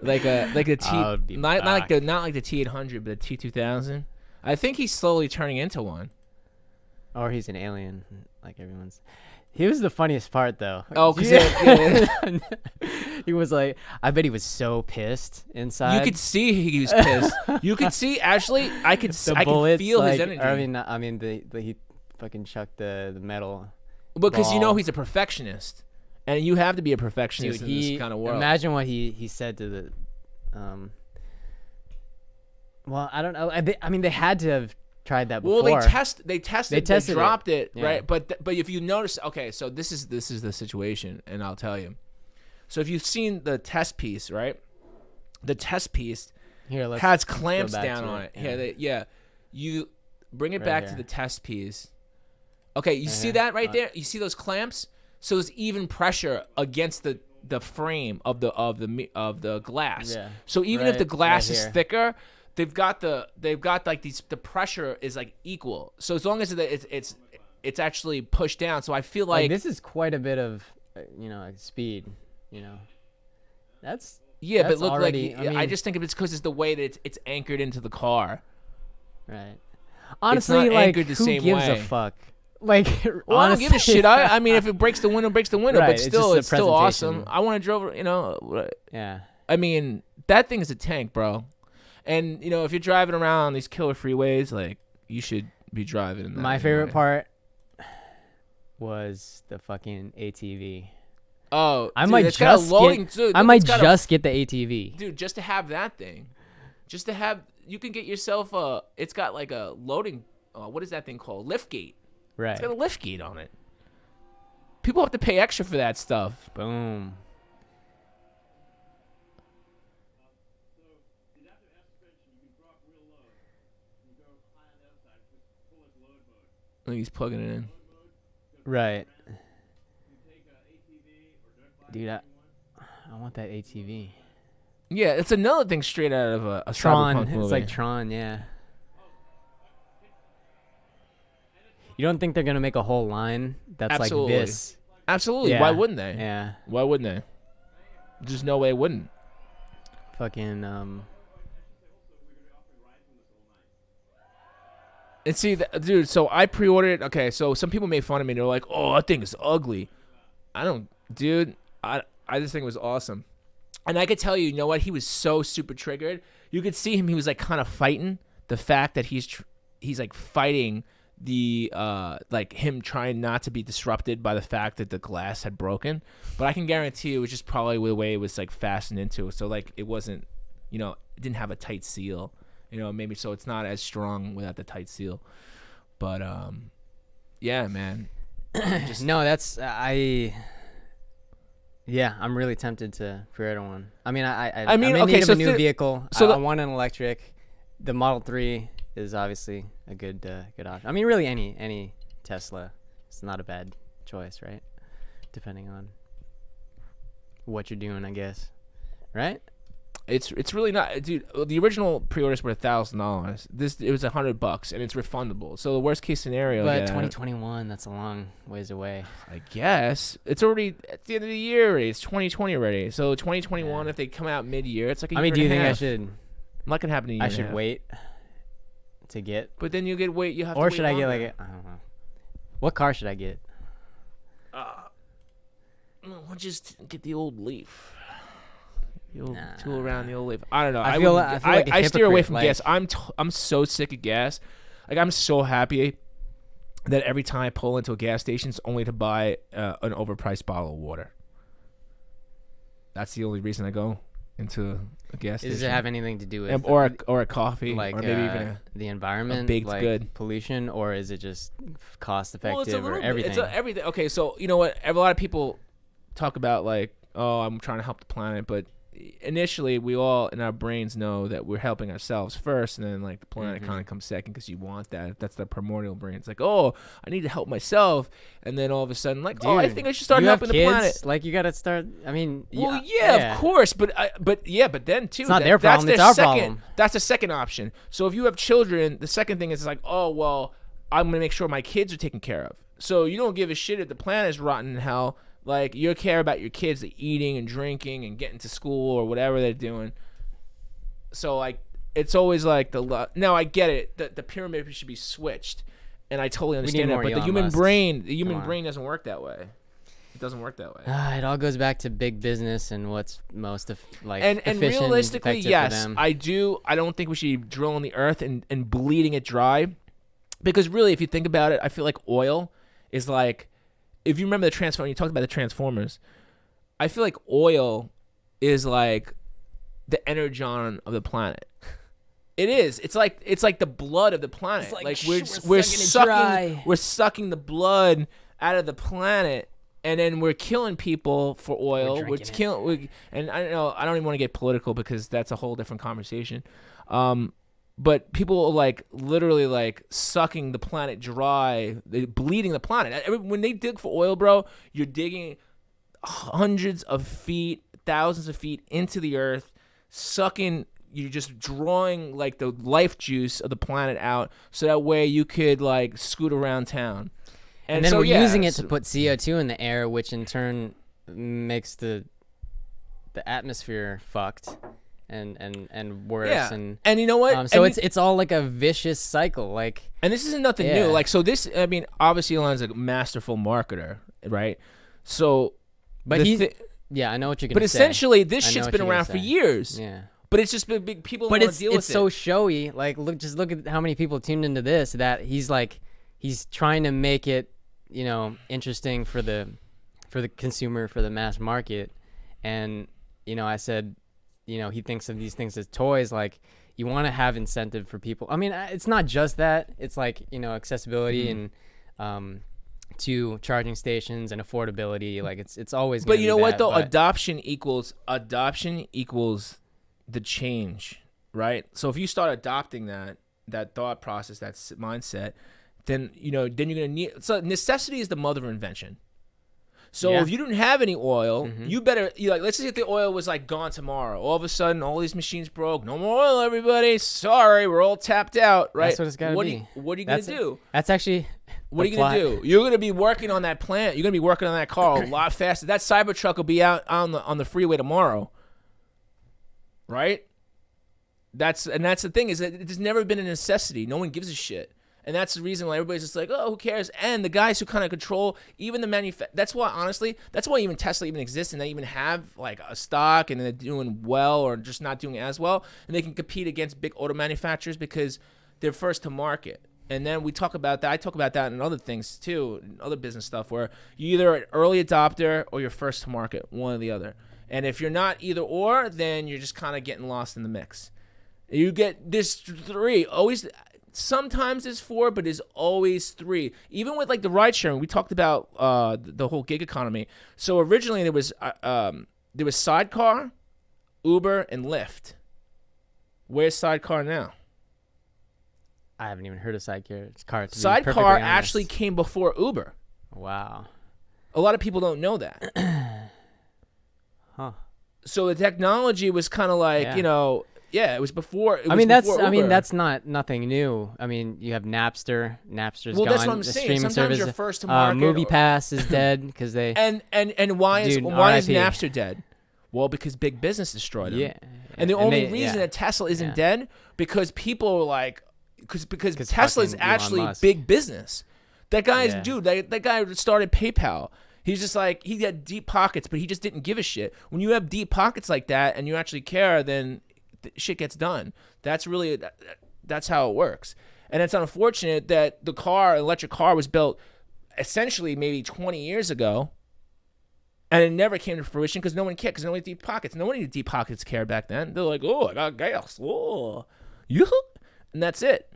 like a T, not like the T800, but the T2000. I think he's slowly turning into one. Or he's an alien, like everyone's. He was the funniest part, though. Oh, because he was like, I bet he was so pissed inside. You could see he was pissed. You could see, actually, I could feel his energy. I mean, he fucking chucked the metal. Because he's a perfectionist, and you have to be a perfectionist in this kind of world. Imagine what he said to Well, I don't know. I mean, they had to have tried that before. Well, they dropped it, yeah. right? But if you notice, okay, so this is the situation, and I'll tell you. So if you've seen the test piece, right? The test piece has clamps down on it. Yeah, you bring it back to the test piece. Okay, you see that right there? You see those clamps? So there's even pressure against the frame of the glass. Yeah. So even if the glass is thicker, they've got like these, the pressure is like equal. So as long as it's actually pushed down. So I feel like this is quite a bit of speed. That's but look, already, like I just think it's because it's the way that it's anchored into the car. Right. Honestly, it's not like anchored the who same gives way. a fuck? Like, well, I don't give a shit. I mean, if it breaks the window, breaks the window. Right, But still, it's still awesome. I want to drive. Yeah. I mean, that thing is a tank, bro. And if you're driving around these killer freeways, like you should be driving in that. My favorite part was the fucking ATV. Oh, I might just get the ATV, dude. Just to have that thing, you can get yourself it's got like a loading. What is that thing called? Lift gate. Right. It's got a lift gate on it. People have to pay extra for that stuff. Boom. I think he's plugging it in. Right. Dude, I want that ATV. Yeah, it's another thing straight out of a Tron. Cyberpunk movie. It's like Tron, yeah. You don't think they're gonna make a whole line that's Absolutely. like this? Absolutely. Yeah. Why wouldn't they? Yeah. Why wouldn't they? There's no way it wouldn't. Fucking And see, dude. So I pre-ordered it. Okay, so some people made fun of me. They're like, "Oh, that thing is ugly." Dude. I just think it was awesome. And I could tell you, what? He was so super triggered. You could see him. He was like kind of fighting the fact that he's like fighting the like him trying not to be disrupted by the fact that the glass had broken. But I can guarantee it was just probably the way it was like fastened into it. So like it wasn't, it didn't have a tight seal. Maybe so it's not as strong without the tight seal. But yeah, man. No, I'm really tempted to pre-order one. I mean, I'm in need of a new vehicle. So I want an electric. The Model 3 is obviously a good option. I mean, really any Tesla. It's not a bad choice, right? Depending on what you're doing, I guess. Right? It's really not, dude. The original pre-orders were $1,000. It was $100, and it's refundable. So the worst case scenario. But 2021, that's a long ways away. I guess it's already at the end of the year already. It's 2020 already. So 2021, if they come out mid-year, it's like a year. I mean, do you think half. I should? I'm not gonna happen. I should wait to get. But then you get you have. Or to should wait I get longer. like I don't know. What car should I get? We'll just get the old Leaf. Tool around the old Leaf. I don't know. I feel like I steer away from gas. I'm so sick of gas. Like I'm so happy that every time I pull into a gas station, it's only to buy an overpriced bottle of water. That's the only reason I go into a gas station. Does it have anything to do with or a coffee, like or maybe even the environment, a baked like good pollution, or is it just cost effective or everything? It's everything. Okay, so you know what? A lot of people talk about like, oh, I'm trying to help the planet, but initially we all in our brains know that we're helping ourselves first, and then like the planet kind of comes second because you want that. That's the primordial brain. It's like, oh, I need to help myself, and then all of a sudden like, dude, oh, I think I should start helping the planet. Like you got to start. I mean, well, yeah, of course, but then too, it's not their problem. It's our problem. That's a second option. So if you have children, the second thing is like, oh well, I'm gonna make sure my kids are taken care of. So you don't give a shit if the planet is rotten in hell. Like, you care about your kids eating and drinking and getting to school or whatever they're doing. So, like, it's always like now I get it. The pyramid should be switched, and I totally understand that. But the human brain doesn't work that way. It doesn't work that way. It all goes back to big business and what's most and realistically, yes, I do. I don't think we should be drilling the earth and bleeding it dry, because really, if you think about it, I feel like oil is like. If you remember you talked about the Transformers, I feel like oil is like the energon of the planet. It is. It's like the blood of the planet. Like we're sucking the blood out of the planet, and then we're killing people for oil. And I don't even want to get political because that's a whole different conversation. But people like literally like sucking the planet dry, bleeding the planet. When they dig for oil, bro, you're digging hundreds of feet, thousands of feet into the earth, sucking. You're just drawing like the life juice of the planet out, so that way you could like scoot around town. And then we're using it to put CO2 in the air, which in turn makes the atmosphere fucked and worse. Yeah. And you know what? So it's all like a vicious cycle. Like, and this isn't nothing new. Like, so this, I mean, obviously Elon's a masterful marketer, right? So, but I know what you're gonna say. But essentially, this shit's been around for years. Yeah. But it's just big. People don't want to deal with it. It's so showy. Like, look at how many people tuned into this. That he's trying to make it, interesting for the consumer, for the mass market. And I said, he thinks of these things as toys. Like, you want to have incentive for people. I mean, it's not just that. It's like accessibility and to charging stations and affordability. Like, it's always. But you know what though? Adoption equals the change, right? So if you start adopting that thought process, that mindset, then you're gonna need. So necessity is the mother of invention. So if you didn't have any oil, you better let's say if the oil was like gone tomorrow. All of a sudden, all these machines broke. No more oil, everybody. Sorry, we're all tapped out. Right? That's what it's gotta be. What are you gonna do? That's actually. What are you gonna do? You're gonna be working on that plant. You're gonna be working on that car a lot faster. That Cybertruck will be out on the freeway tomorrow. Right? That's the thing, is that it's never been a necessity. No one gives a shit. And that's the reason why everybody's just like, oh, who cares? And the guys who kind of control even the that's why even Tesla even exists, and they even have like a stock, and they're doing well or just not doing as well. And they can compete against big auto manufacturers because they're first to market. And then we talk about that. I talk about that in other things too, in other business stuff, where you're either an early adopter or you're first to market, one or the other. And if you're not either or, then you're just kind of getting lost in the mix. You get this three. Always, sometimes it's four, but there's always three. Even with like the ride sharing, we talked about the whole gig economy. So originally there was Sidecar, Uber, and Lyft. Where's Sidecar now? I haven't even heard of Sidecar. Sidecar actually came before Uber. Wow. A lot of people don't know that. Huh. So the technology was kind of like, it was before. That's nothing new. I mean, you have Napster. Napster's gone. That's what I'm saying. Sometimes service. you're first to market. MoviePass is dead because they. And why is Napster dead? Well, because big business destroyed them. Yeah. And the only reason that Tesla isn't dead because people are like, because Tesla is actually big business. That guy's that guy started PayPal. He's just like, he had deep pockets, but he just didn't give a shit. When you have deep pockets like that and you actually care, then shit gets done. That's how it works. And it's unfortunate that the electric car was built essentially maybe 20 years ago, and it never came to fruition because no one cared, because no one had deep pockets. No one had deep pockets cared back then. They're like, oh, I got gas. Oh, and that's it.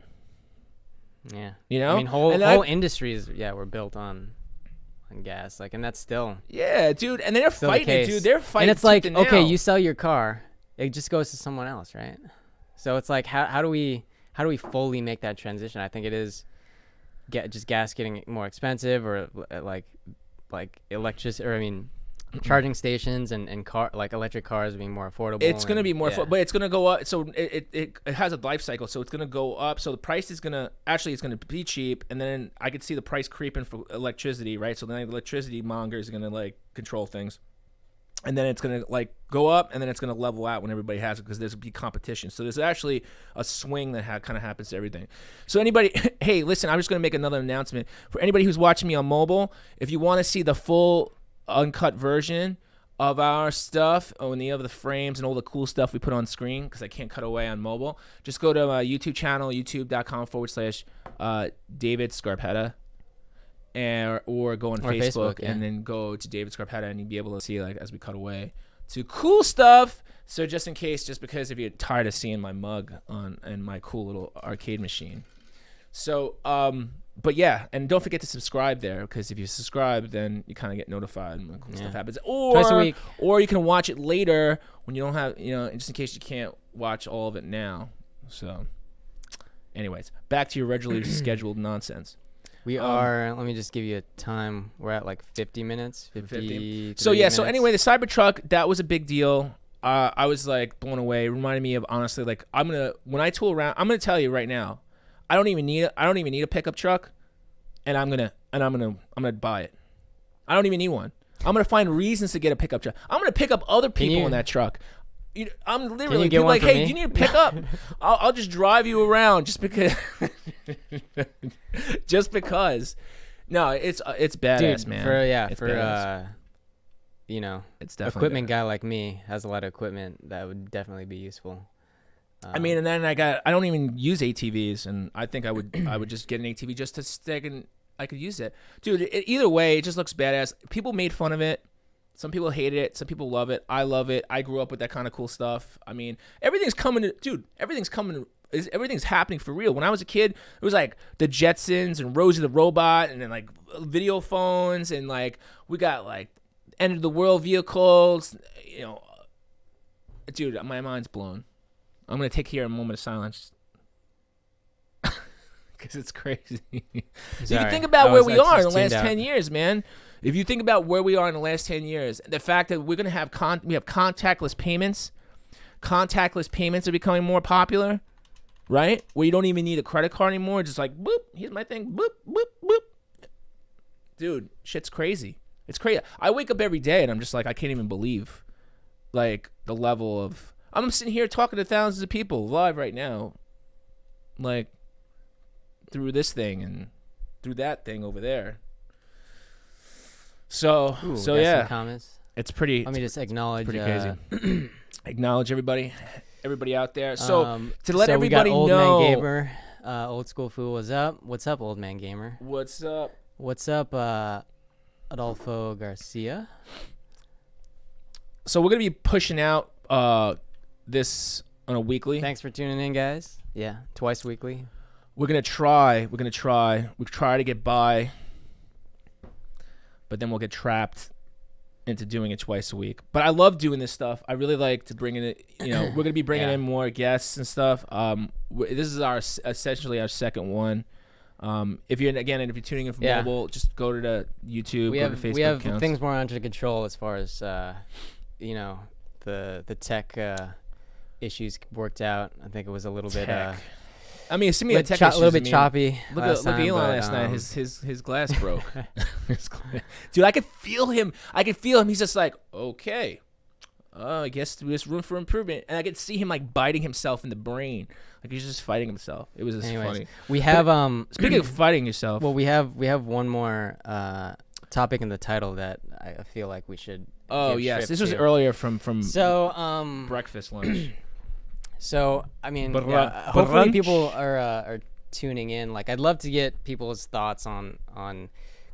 Yeah. I mean, whole industries, were built on gas, like, and that's still dude, and they're fighting it, dude. They're fighting, and it's like, okay, you sell your car, it just goes to someone else, right? So it's like, how do we fully make that transition? I think it is just gas getting more expensive, or like electricity, or charging stations and electric cars being more affordable. It's going to be more affordable, but it's going to go up. So it has a life cycle. So it's going to go up. So the price is going to be cheap. And then I could see the price creeping for electricity, right? So then the electricity monger is going to like control things. And then it's going to like go up, and then it's going to level out when everybody has it, because there's going to be competition. So there's actually a swing that kind of happens to everything. So anybody, hey, listen, I'm just going to make another announcement. For anybody who's watching me on mobile, if you want to see the full uncut version of our stuff, and the other frames and all the cool stuff we put on screen, because I can't cut away on mobile, just go to my YouTube channel, youtube.com/David Scarpetta, or go on Facebook, and then go to David Scarpetta, and you'll be able to see, like, as we cut away to cool stuff. So just in case, just because if you're tired of seeing my mug and my cool little arcade machine. So, but yeah, and don't forget to subscribe there, because if you subscribe, then you kind of get notified when cool stuff happens. Twice a week. Or you can watch it later when you don't have, just in case you can't watch all of it now. So, anyways, back to your regularly scheduled nonsense. We are, let me just give you a time. We're at like 50 minutes. 50. So, yeah. Minutes. So, anyway, the Cybertruck, that was a big deal. I was like blown away. It reminded me of, honestly, like, when I tool around, I'm going to tell you right now, I don't even need a pickup truck, and I'm gonna buy it. I don't even need one. I'm gonna find reasons to get a pickup truck. I'm gonna pick up other people in that truck. I'm literally be like, hey, do you need a pickup? I'll just drive you around just because. Just because. No, it's badass, dude, man. It's equipment guy like me has a lot of equipment that would definitely be useful. I mean, and then I don't even use ATVs, and I think I would just get an ATV just to stick, and I could use it. Dude, either way, it just looks badass. People made fun of it. Some people hated it. Some people love it. I love it. I grew up with that kind of cool stuff. I mean, everything's happening for real. When I was a kid, it was like the Jetsons and Rosie the Robot, and then like video phones, and like we got like end of the world vehicles. Dude, my mind's blown. I'm going to take here a moment of silence because it's crazy. If you think about where we are in the last 10 years, man, if you think about where we are in the last 10 years, the fact that we're going to have we have contactless payments are becoming more popular, right? Where you don't even need a credit card anymore. Just like, boop, here's my thing, boop, boop, boop. Dude, shit's crazy. It's crazy. I wake up every day and I'm just like, I can't even believe like the level of, I'm sitting here talking to thousands of people live right now, like through this thing and through that thing over there. So yeah, some comments. It's pretty. Let me just acknowledge. Pretty crazy. Acknowledge everybody out there. So to let everybody we got old know, man gamer, old school fool. What's up? What's up, old man gamer? What's up? What's up, Adolfo Garcia? So we're gonna be pushing out this on a weekly. Thanks for tuning in, guys. Yeah, twice weekly. We're gonna try to get by, but then we'll get trapped into doing it twice a week. But I love doing this stuff. I really like to bring in it. We're gonna be bringing in more guests and stuff. This is essentially our second one. If you're tuning in from mobile, just go to the YouTube, go to Facebook. We have accounts. Things more under control as far as the tech issues worked out. I think it was a little bit. I mean, assuming the tech issues, a little bit choppy. Look at Elon last night. His glass broke. Dude, I could feel him. He's just like, okay, I guess there's room for improvement. And I could see him like biting himself in the brain, like he's just fighting himself. It was just funny. We have speaking of fighting yourself. Well, we have one more topic in the title that I feel like we should. Oh yes, this was earlier from breakfast lunch. So I mean, hopefully people are tuning in. Like, I'd love to get people's thoughts on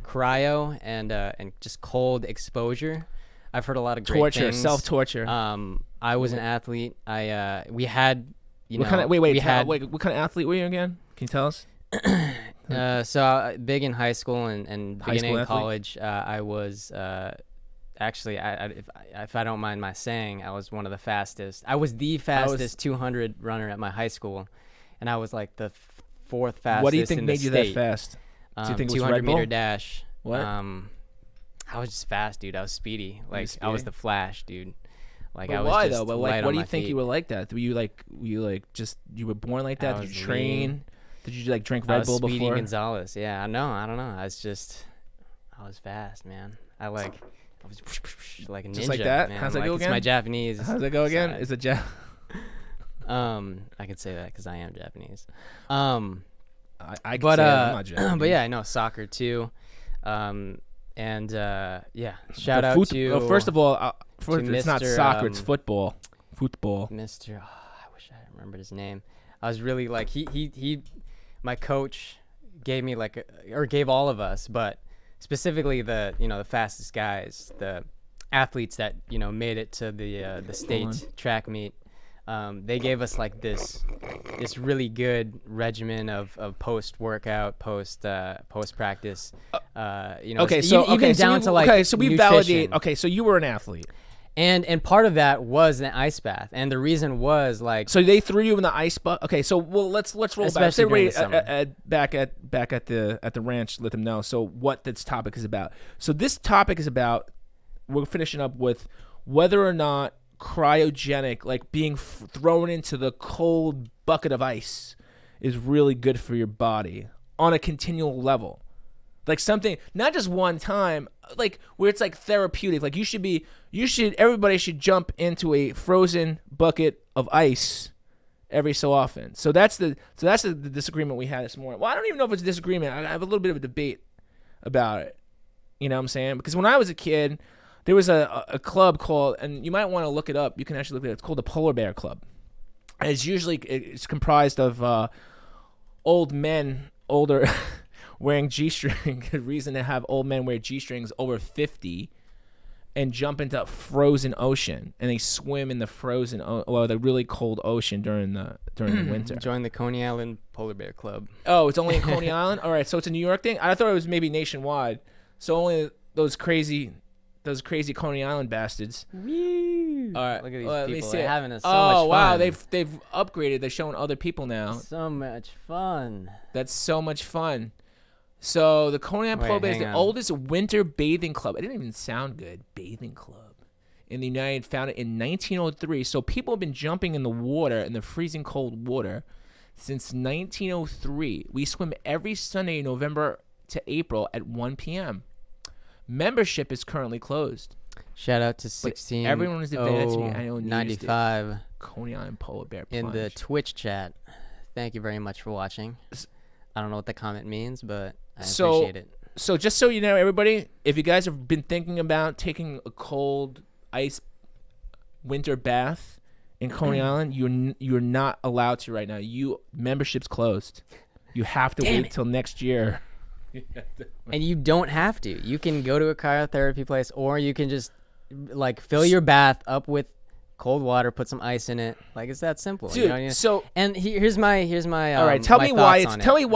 cryo and just cold exposure. I've heard a lot of great things. Self-torture. I was an athlete. We had what kind of athlete were you again? Can you tell us? So big in high school and beginning of college. I was actually, if I don't mind my saying, I was one of the fastest. I was the fastest 200 runner at my high school, and I was like the fourth fastest. What do you think in made the you state. that fast? Do you think it was 200 Red Bull? meter dash? What? I was just fast, dude. I was speedy. Like, I was the Flash, dude. Like, but I was why just though? But light what on do you my think feet. you were like that? Were you you were born like that? Did you train? Lean. Did you like drink Red Bull Speedy before? Gonzalez. Yeah, I don't know. I was fast, man. I was like a ninja. Just like that? Man. How's that go It's again? my Japanese. How's it go again? side. Is it I could say that because I am Japanese. I could say I'm not Japanese. But yeah, I know soccer too. Shout out to. First of all, it's not Mr., soccer, it's football. Football. Mr. I wish I remembered his name. I was really like he my coach gave me gave all of us, but specifically the fastest guys, the athletes that made it to the state track meet. They gave us like this really good regimen of post workout, post practice. So we validate. Okay, so you were an athlete, and part of that was an ice bath, and the reason was like. So they threw you in the ice bath. Okay, so let's roll back. Say back at the ranch. Let them know. So what this topic is about. So this topic is about. We're finishing up with whether or not cryogenic, like being thrown into the cold bucket of ice, is really good for your body on a continual level. Like something, not just one time, like where it's like therapeutic. Like everybody should jump into a frozen bucket of ice every so often. So that's the disagreement we had this morning. Well, I don't even know if it's a disagreement. I have a little bit of a debate about it. You know what I'm saying? Because when I was a kid, there was a club called, and you might want to look it up. You can actually look it up. It's called the Polar Bear Club. And it's comprised of older, wearing G-string. The reason to have old men wear G-strings over 50 and jump into a frozen ocean, and they swim in the the really cold ocean during the winter. Join the Coney Island Polar Bear Club. Oh, it's only in Coney Island? All right, so it's a New York thing? I thought it was maybe nationwide. So only those crazy Coney Island bastards. Woo. All right, look at these people. They're having so much fun. Oh wow, they've upgraded. They're showing other people now. So much fun. That's so much fun. So the Coney Island Polar Bear is the oldest winter bathing club. It didn't even sound good. Bathing club in the United, founded in 1903. So people have been jumping in the water, in the freezing cold water, since 1903. We swim every Sunday, November to April at 1 p.m. Membership is currently closed. Shout out to 16. Everyone is advancing. I know 95. Coney Island Polar Bear Plunge. In the Twitch chat. Thank you very much for watching. I don't know what the comment means, but I appreciate it. So just so you know, everybody, if you guys have been thinking about taking a cold ice winter bath in Coney Island, you're not allowed to right now. Membership's closed. You have to wait till next year. And you don't have to. You can go to a cryotherapy place, or you can just like fill your bath up with cold water, put some ice in it. Like, it's that simple. Dude, you know what I mean? So and here's my all right, tell me why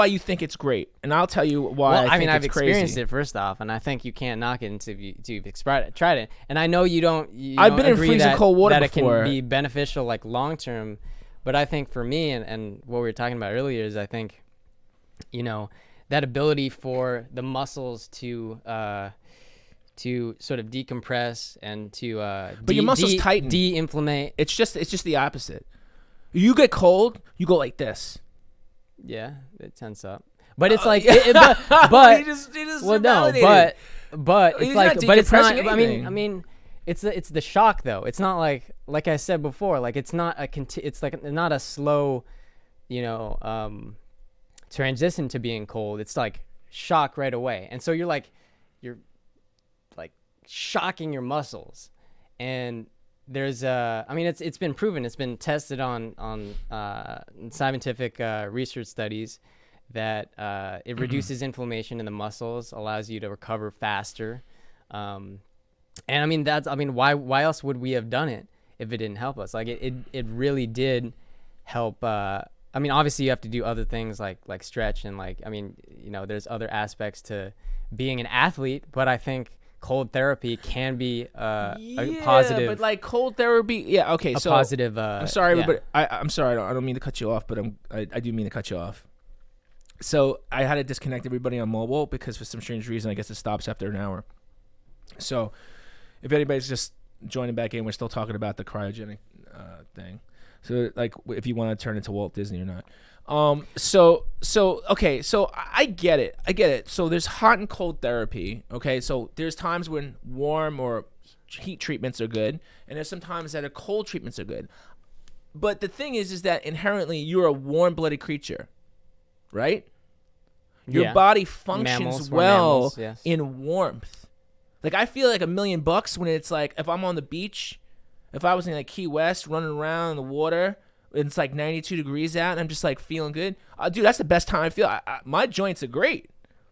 you think it's great, and I'll tell you why. Well, I mean, I've experienced crazy. it first off, and I think you can't knock it until you've tried it. And I know you don't. I've been in freezing cold water that before. It can be beneficial, like long term. But I think for me, and what we were talking about earlier is, I think, that ability for the muscles to sort of decompress and to but your muscles tighten, de-inflammate. It's just the opposite. You get cold, you go like this. Yeah, it tense up. But it's like, but he just well, no, but it's like, but it's not. I mean, it's the shock though. It's not like I said before. Like it's not it's like not a slow, transition to being cold. It's like shock right away, and so you're like shocking your muscles. And there's it's been proven, it's been tested on scientific research studies that it reduces inflammation in the muscles, allows you to recover faster. And why else would we have done it if it didn't help us? Like it really did help. Obviously you have to do other things like stretch and there's other aspects to being an athlete, but I think cold therapy can be a positive. But like cold therapy, yeah, okay. So positive. I'm sorry, but I'm sorry. I don't mean to cut you off, but I do mean to cut you off. So I had to disconnect everybody on mobile because for some strange reason, I guess it stops after an hour. So if anybody's just joining back in, we're still talking about the cryogenic thing. So like, if you want to turn into Walt Disney or not. Okay, so I get it. So there's hot and cold therapy. Okay, so there's times when warm or heat treatments are good, and there's some times that cold treatments are good. But the thing is that inherently you're a warm-blooded creature, right? Your body functions mammals, yes, in warmth. Like I feel like $1 million when it's like if I'm on the beach, if I was in like Key West running around in the water. It's like 92 degrees out, and I'm just like feeling good. Dude, that's the best time I feel. My joints are great.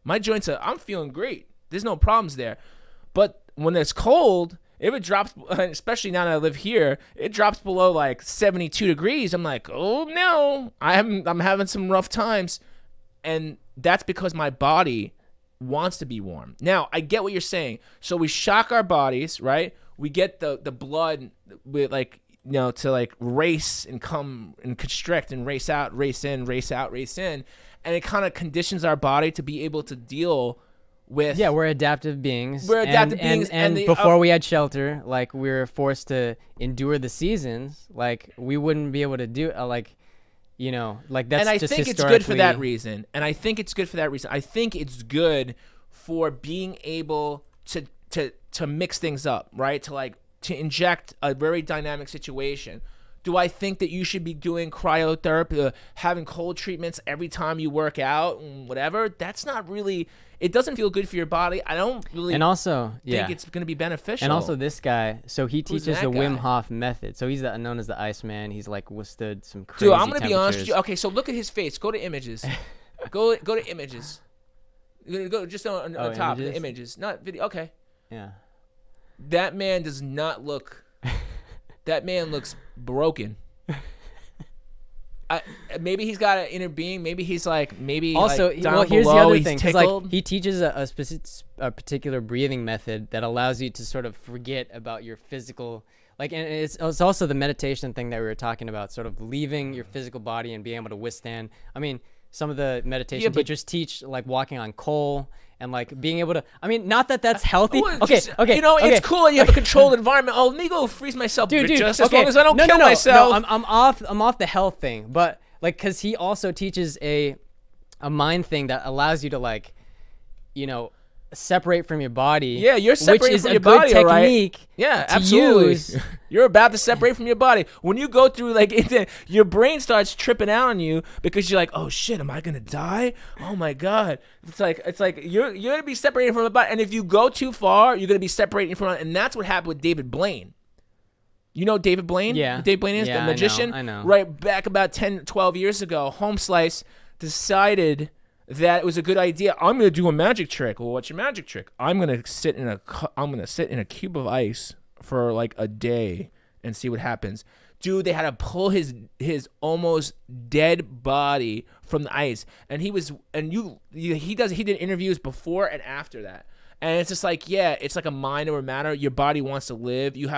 I'm feeling great. There's no problems there. But when it's cold, If it drops, especially now that I live here, it drops below like 72 degrees. I'm like, oh no, I'm having some rough times. And that's because my body wants to be warm. Now, I get what you're saying. So we shock our bodies, right? We get the blood with like, to like race and come and constrict and race out, race in, race out, race in. And it kind of conditions our body to be able to deal with. Yeah, we're adaptive beings. We're adaptive beings. And before we had shelter, like we were forced to endure the seasons. Like we wouldn't be able to do like that's. And I just think it's good for that reason. I think it's good for being able to mix things up, right? To inject a very dynamic situation. Do I think that you should be doing cryotherapy, having cold treatments every time you work out and whatever? That's not really. It doesn't feel good for your body. I don't really. And also, think it's going to be beneficial. And also, this guy, so he teaches the Wim Hof method. So he's known as the Iceman. He's like withstood some crazy Dude, I'm going to be honest with you. temperatures. Okay, so look at his face. Go to images. go to images. Go just on top of the images, not video. Okay. Yeah. That man does not look. That man looks broken. Maybe he's got an inner being. Maybe he's like also. Like down well, here's below, the other he's thing. Tickled. Like he teaches a particular breathing method that allows you to sort of forget about your physical. Like, and it's also the meditation thing that we were talking about, sort of leaving your physical body and being able to withstand. I mean, some of the meditation teachers teach like walking on coal and like being able to. I mean, not that that's healthy. Okay. It's cool and you have a controlled environment. Oh, let me go freeze myself, dude. Just as long as I don't kill myself. No, I'm off the health thing, but like, cause he also teaches a mind thing that allows you to like, separate from your body. Yeah, you're separating from your body, all right? Technique. Yeah, absolutely. You're about to separate from your body. When you go through your brain starts tripping out on you because you're like, oh shit, am I gonna die? Oh my god. It's like you're gonna be separated from the body, and if you go too far, you're gonna be separating from it, and that's what happened with David Blaine. You know David Blaine? Yeah. Who David Blaine is the magician. I know. Right back about 10, 12 years ago, Home Slice decided that it was a good idea. I'm gonna do a magic trick. Well, what's your magic trick? I'm gonna sit in a cube of ice for like a day and see what happens. Dude, they had to pull his almost dead body from the ice, and he did interviews before and after that. And it's just like, yeah, it's like a mind over matter. Your body wants to live. You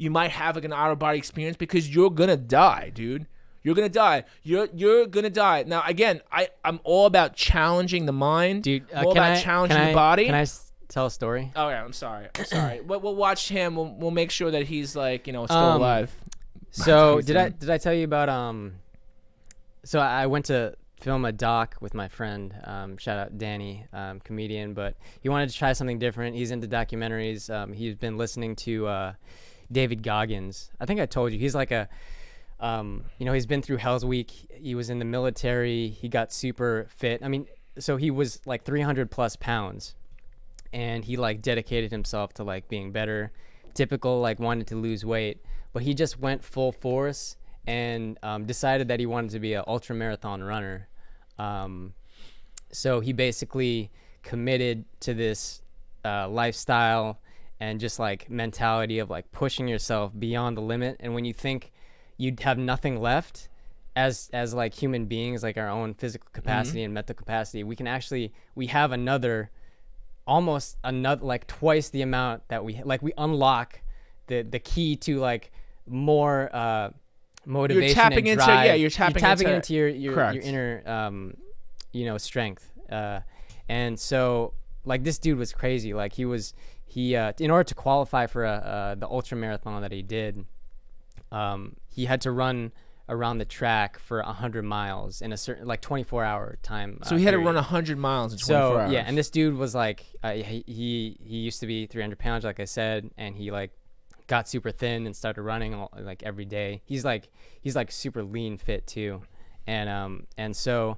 might have like an out of body experience because you're gonna die, dude. You're gonna die. You're gonna die. Now, again, I'm all about challenging the mind. Dude, all about challenging the body. Can I tell a story? Oh yeah, I'm sorry. We'll watch him. We'll make sure that he's like still alive. So did I tell you about So I went to film a doc with my friend. Shout out Danny, comedian, but he wanted to try something different. He's into documentaries. He's been listening to David Goggins. I think I told you he's like a. He's been through Hell's Week. He was in the military. He got super fit. I mean, so he was like 300 plus pounds, and he like dedicated himself to like being better. Typical, like wanted to lose weight, but he just went full force and decided that he wanted to be an ultra marathon runner. So he basically committed to this lifestyle and just like mentality of like pushing yourself beyond the limit. And when you think you'd have nothing left as like human beings, like our own physical capacity and mental capacity, we have almost another like twice the amount that we unlock the key to like more motivation. You're tapping and drive. You're tapping into your inner strength. And so like this dude was crazy. Like he in order to qualify for the ultra marathon that he did, he had to run around the track for 100 miles in a certain like 24-hour time. So he had to run 100 miles in 24 hours. Yeah, and this dude was like, he used to be 300 pounds, like I said, and he like got super thin and started running like every day. He's like super lean fit too, and so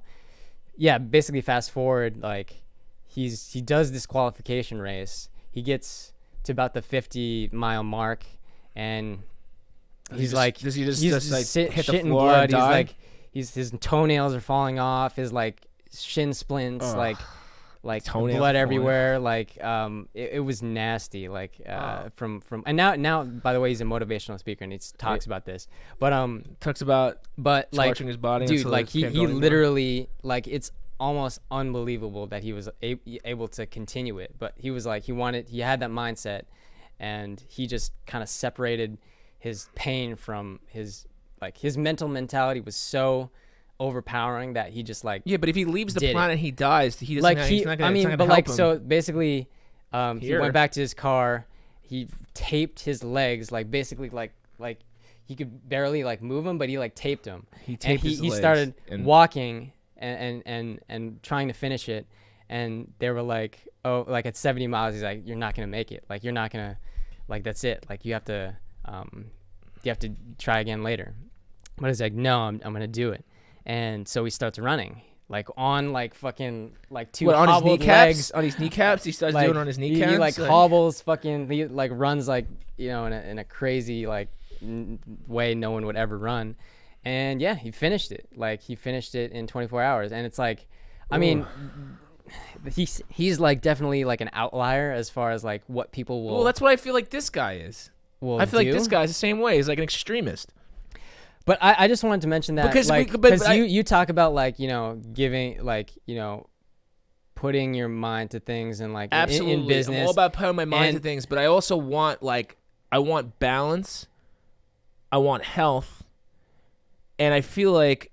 yeah, basically fast forward, like he does this qualification race. He gets to about the 50-mile mark, and he's like hit the floor blood. And die? His toenails are falling off. His like shin splints. like Toenails blood falling everywhere. Like it was nasty. Like from and now by the way, he's a motivational speaker and he talks about this. But talks about like torturing his body. dude, like he literally like it's almost unbelievable that he was able to continue it. But he was like he had that mindset, and he just kind of separated his pain from his mental mentality was so overpowering that he just like but if he leaves the planet, he dies. He doesn't. He's not gonna help him. So basically, he went back to his car. He taped his legs, like basically like he could barely like move them, but he like taped them. He started walking and trying to finish it, and they were like, oh, like at 70 miles, he's like, you're not gonna make it. Like you're not gonna, like that's it. Like you have to try again later. But he's like, no, I'm gonna do it. And so he starts running, like on like fucking like two hobbled legs. On his kneecaps, he starts doing it on his kneecaps. He like hobbles, fucking. He like runs like in a crazy like way no one would ever run. And yeah, he finished it. Like he finished it in 24 hours. And it's like, I mean, he's like definitely like an outlier as far as like what people will. Well, that's what I feel like this guy is. I feel like this guy's the same way. He's like an extremist. But I just wanted to mention that because you talk about like, you know, giving like, you know, putting your mind to things and like absolutely in business. I'm all about putting my mind to things, but I also want I want balance, I want health, and I feel like,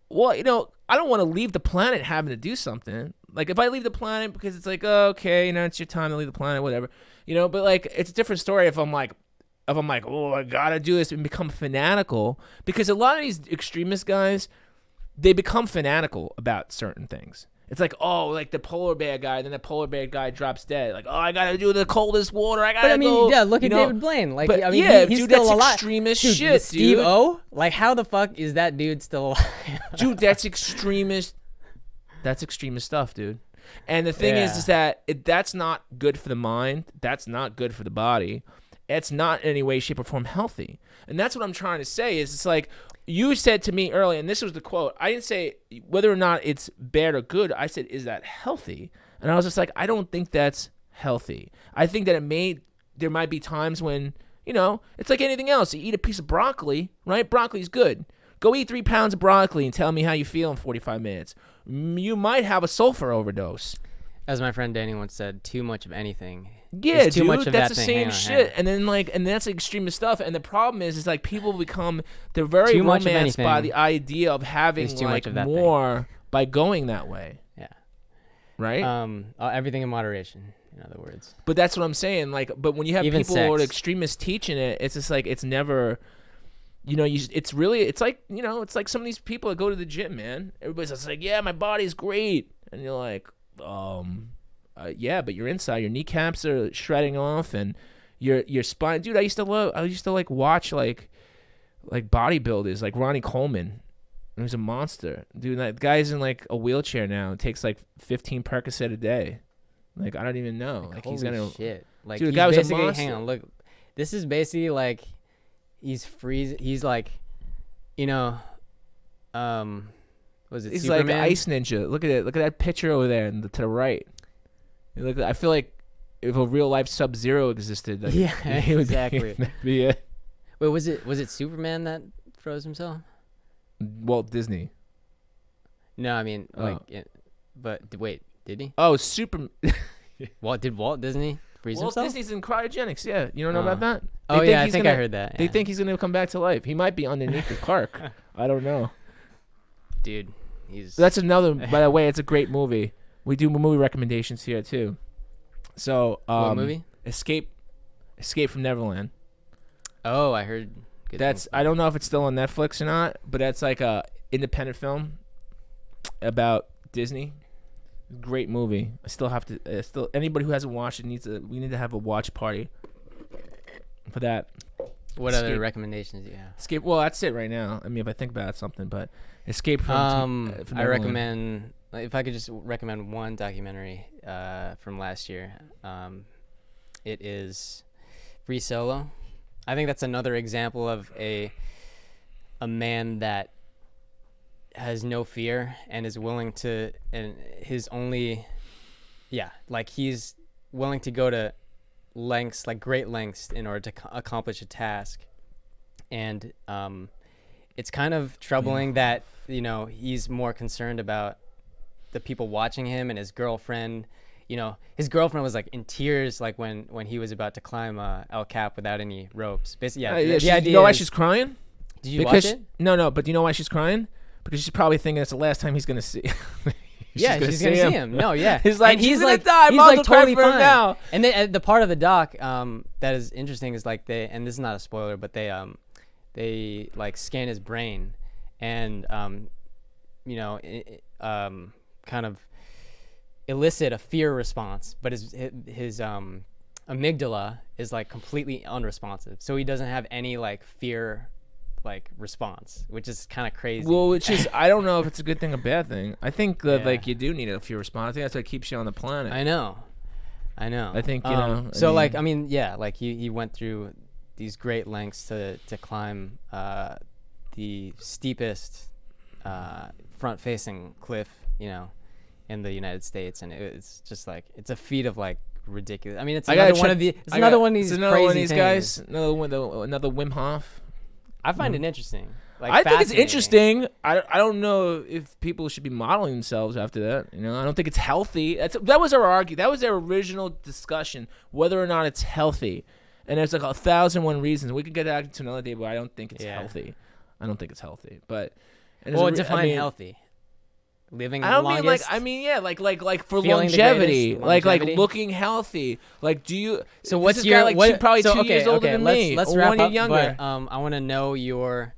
well, you know, I don't want to leave the planet having to do something. Like if I leave the planet because it's like, oh, okay, you know, it's your time to leave the planet, whatever, you know. But like it's a different story if I'm like, oh, I gotta do this and become fanatical, because a lot of these extremist guys, they become fanatical about certain things. It's like, oh, like the polar bear guy, then the polar bear guy drops dead. Like, oh, I gotta do the coldest water. I gotta But I mean, go. yeah, look at David Blaine. Like, I mean, he's dude, still that's alive. Extremist dude, shit, Steve dude. O? Like, how the fuck is that dude still alive? Dude, that's extremist. That's extremist stuff, dude. And the thing is that that's not good for the mind. That's not good for the body. It's not in any way, shape, or form healthy. And that's what I'm trying to say is it's like you said to me earlier, and this was the quote. I didn't say whether or not it's bad or good. I said, is that healthy? And I was just like, I don't think that's healthy. I think that there might be times when, you know, it's like anything else. You eat a piece of broccoli, right? Broccoli's good. Go eat 3 pounds of broccoli and tell me how you feel in 45 minutes. You might have a sulfur overdose. As my friend Danny once said, too much of anything. Yeah, too dude, much of that's that the thing. same shit. And then and that's extremist stuff. And the problem is like people they're very too much romanced by the idea of having too like much of that more thing. By going that way. Yeah. Right? Everything in moderation, in other words. But that's what I'm saying. Like, but when you have Even people sex. who are extremists teaching it, it's just like it's never. You know, it's like, you know, it's like some of these people that go to the gym, man. Everybody's just like, yeah, my body's great, and you're like, yeah, but your inside, your kneecaps are shredding off, and your spine, dude. I used to like watch like bodybuilders, like Ronnie Coleman. He was a monster, dude. That guy's in like a wheelchair now. It takes like 15 Percocet a day. Like I don't even know. Like he's gonna shit. Like dude, the guy was a monster. Hang on, look. This is basically like he's freezing. He's like, you know, was it? He's Superman? like an ice ninja. Look at it. Look at that picture over there to the right. Look, I feel like if a real life Sub-Zero existed, like, yeah, exactly. That'd be it. Wait, was it Superman that froze himself? Walt Disney. No, I mean but wait, did he? Oh, Super. Did Walt Disney freeze Walt himself? Disney's in cryogenics. Yeah, you don't know about that? I think I heard that. They think he's gonna come back to life. He might be underneath the Clark. I don't know. Dude, that's another. By the way, it's a great movie. We do movie recommendations here too. So, what movie? Escape from Neverland. Oh, I heard. I don't know if it's still on Netflix or not, but that's like a independent film about Disney. Great movie. I still have to. Anybody who hasn't watched it we need to have a watch party for that. What other recommendations do you have? Escape. Well, that's it right now. I mean, if I think about something, but Escape from. From I recommend. If I could just recommend one documentary from last year, it is Free Solo. I think that's another example of a man that has no fear and is willing to, and his only yeah, like he's willing to go to lengths, like great lengths, in order to accomplish a task. And it's kind of troubling that, you know, he's more concerned about the people watching him and his girlfriend. You know, his girlfriend was like in tears, like when he was about to climb El Cap without any ropes. Basically, the idea. You know why she's crying? Did you watch it? No, but do you know why she's crying? Because she's probably thinking it's the last time he's gonna see. She's gonna see him. No, yeah. He's like, he's like, die. He's like totally fine. Now. And then the part of the doc that is interesting is like and this is not a spoiler, but they like scan his brain, and you know, kind of elicit a fear response, but his amygdala is like completely unresponsive, so he doesn't have any like fear like response, which is kind of crazy. Well, which is, I don't know if it's a good thing or bad thing. I think that like you do need a fear response. I think that's what keeps you on the planet. I know. I think you know. So I mean, yeah, like he went through these great lengths to climb the steepest front-facing cliff, you know, in the United States, and it's just like it's a feat of like ridiculous. I mean, it's another one of these crazy guys. Another Wim Hof. I find it interesting. Like, I think it's interesting. I don't know if people should be modeling themselves after that. You know, I don't think it's healthy. That was our argument. That was our original discussion, whether or not it's healthy. And there's like 1,001 reasons. We could get back to another day, but I don't think it's healthy. I don't think it's healthy. But define healthy. Living longest. Like for longevity, like looking healthy. Like, do you? So what's your guy, probably 2 years older than me? Let's wrap up. Younger. But I want to know your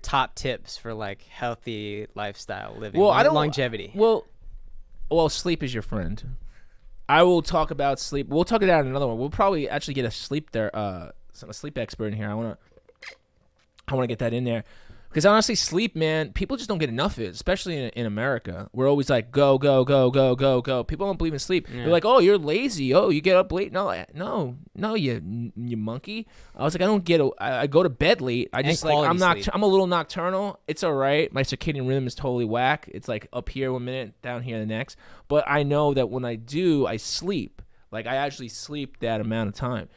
top tips for like healthy lifestyle living. Well, longevity. Well, sleep is your friend. I will talk about sleep. We'll talk about it in another one. We'll probably actually get a sleep expert in here. I want to get that in there. Because honestly, sleep, man, people just don't get enough of it, especially in America. We're always like, go, go, go, go, go, go. People don't believe in sleep. Yeah. They're like, oh, you're lazy. Oh, you get up late. No, you monkey. I was like, I go to bed late. I just like, I'm a little nocturnal. It's all right. My circadian rhythm is totally whack. It's like up here 1 minute, down here the next. But I know that when I do, I sleep. Like, I actually sleep that amount of time.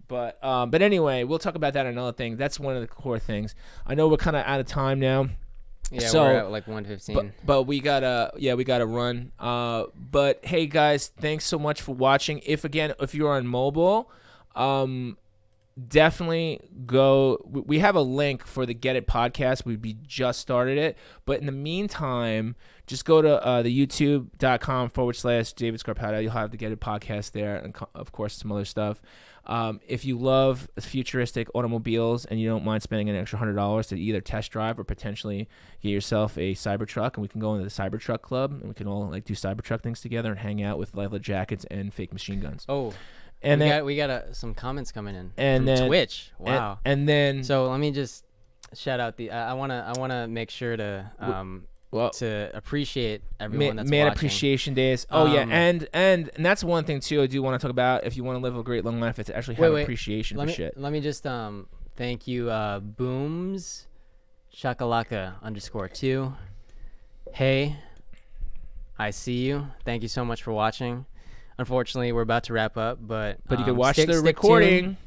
But anyway, we'll talk about that in another thing. That's one of the core things. I know we're kind of out of time now. Yeah, so, we're at like 1:15. But we gotta run. But hey guys, thanks so much for watching. If you're on mobile, definitely go. We have a link for the Get It podcast. We just started it. But in the meantime, just go to the youtube.com/David Scarpata. You'll have the Get It podcast there, and of course some other stuff. If you love futuristic automobiles and you don't mind spending an extra $100 to either test drive or potentially get yourself a Cybertruck, and we can go into the Cybertruck club and we can all like do Cybertruck things together and hang out with leather jackets and fake machine guns. Oh, and we got some comments coming in from Twitch. Wow. And then so let me just shout out I wanna make sure to to appreciate everyone that's watching. Appreciation Days. Oh yeah, and that's one thing too. I do want to talk about. If you want to live a great long life, it's actually have appreciation for shit. Let me just thank you, Booms Shakalaka _2. Hey, I see you. Thank you so much for watching. Unfortunately, we're about to wrap up, but you can watch the recording.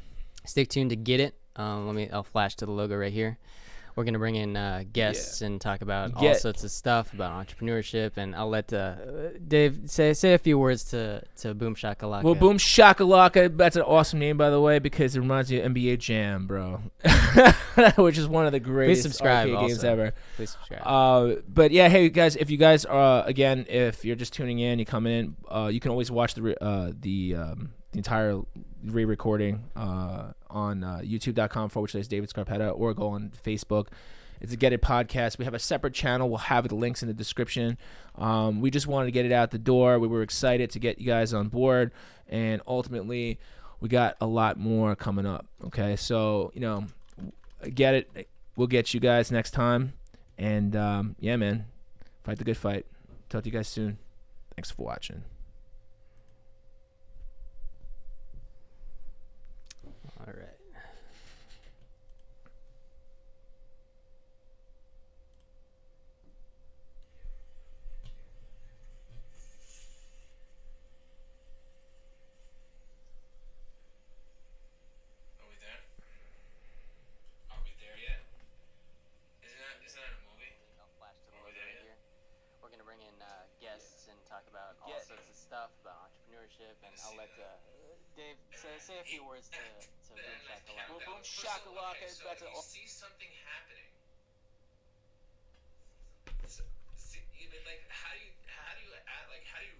Stick tuned to Get It. I'll flash to the logo right here. We're going to bring in guests and talk about all sorts of stuff about entrepreneurship, and I'll let Dave say a few words to Boom Shakalaka. Well, Boom Shakalaka, that's an awesome name, by the way, because it reminds you of NBA Jam, bro, which is one of the greatest arcade games ever. Please subscribe. But yeah, hey guys, if you guys are if you're just tuning in, you coming in, you can always watch the entire re-recording on youtube.com/David Scarpetta, or go on Facebook. It's a Get It podcast. We have a separate channel. We'll have the links in the description. We just wanted to get it out the door. We were excited to get you guys on board, and ultimately we got a lot more coming up. Okay, so Get It. We'll get you guys next time, and yeah, man, fight the good fight. Talk to you guys soon. Thanks for watching. All right. stuff about entrepreneurship, and I'll let Dave say a few words to Boom Shakalaka. Well, Boom Shakalaka is better. You see something happening. So, like, how do you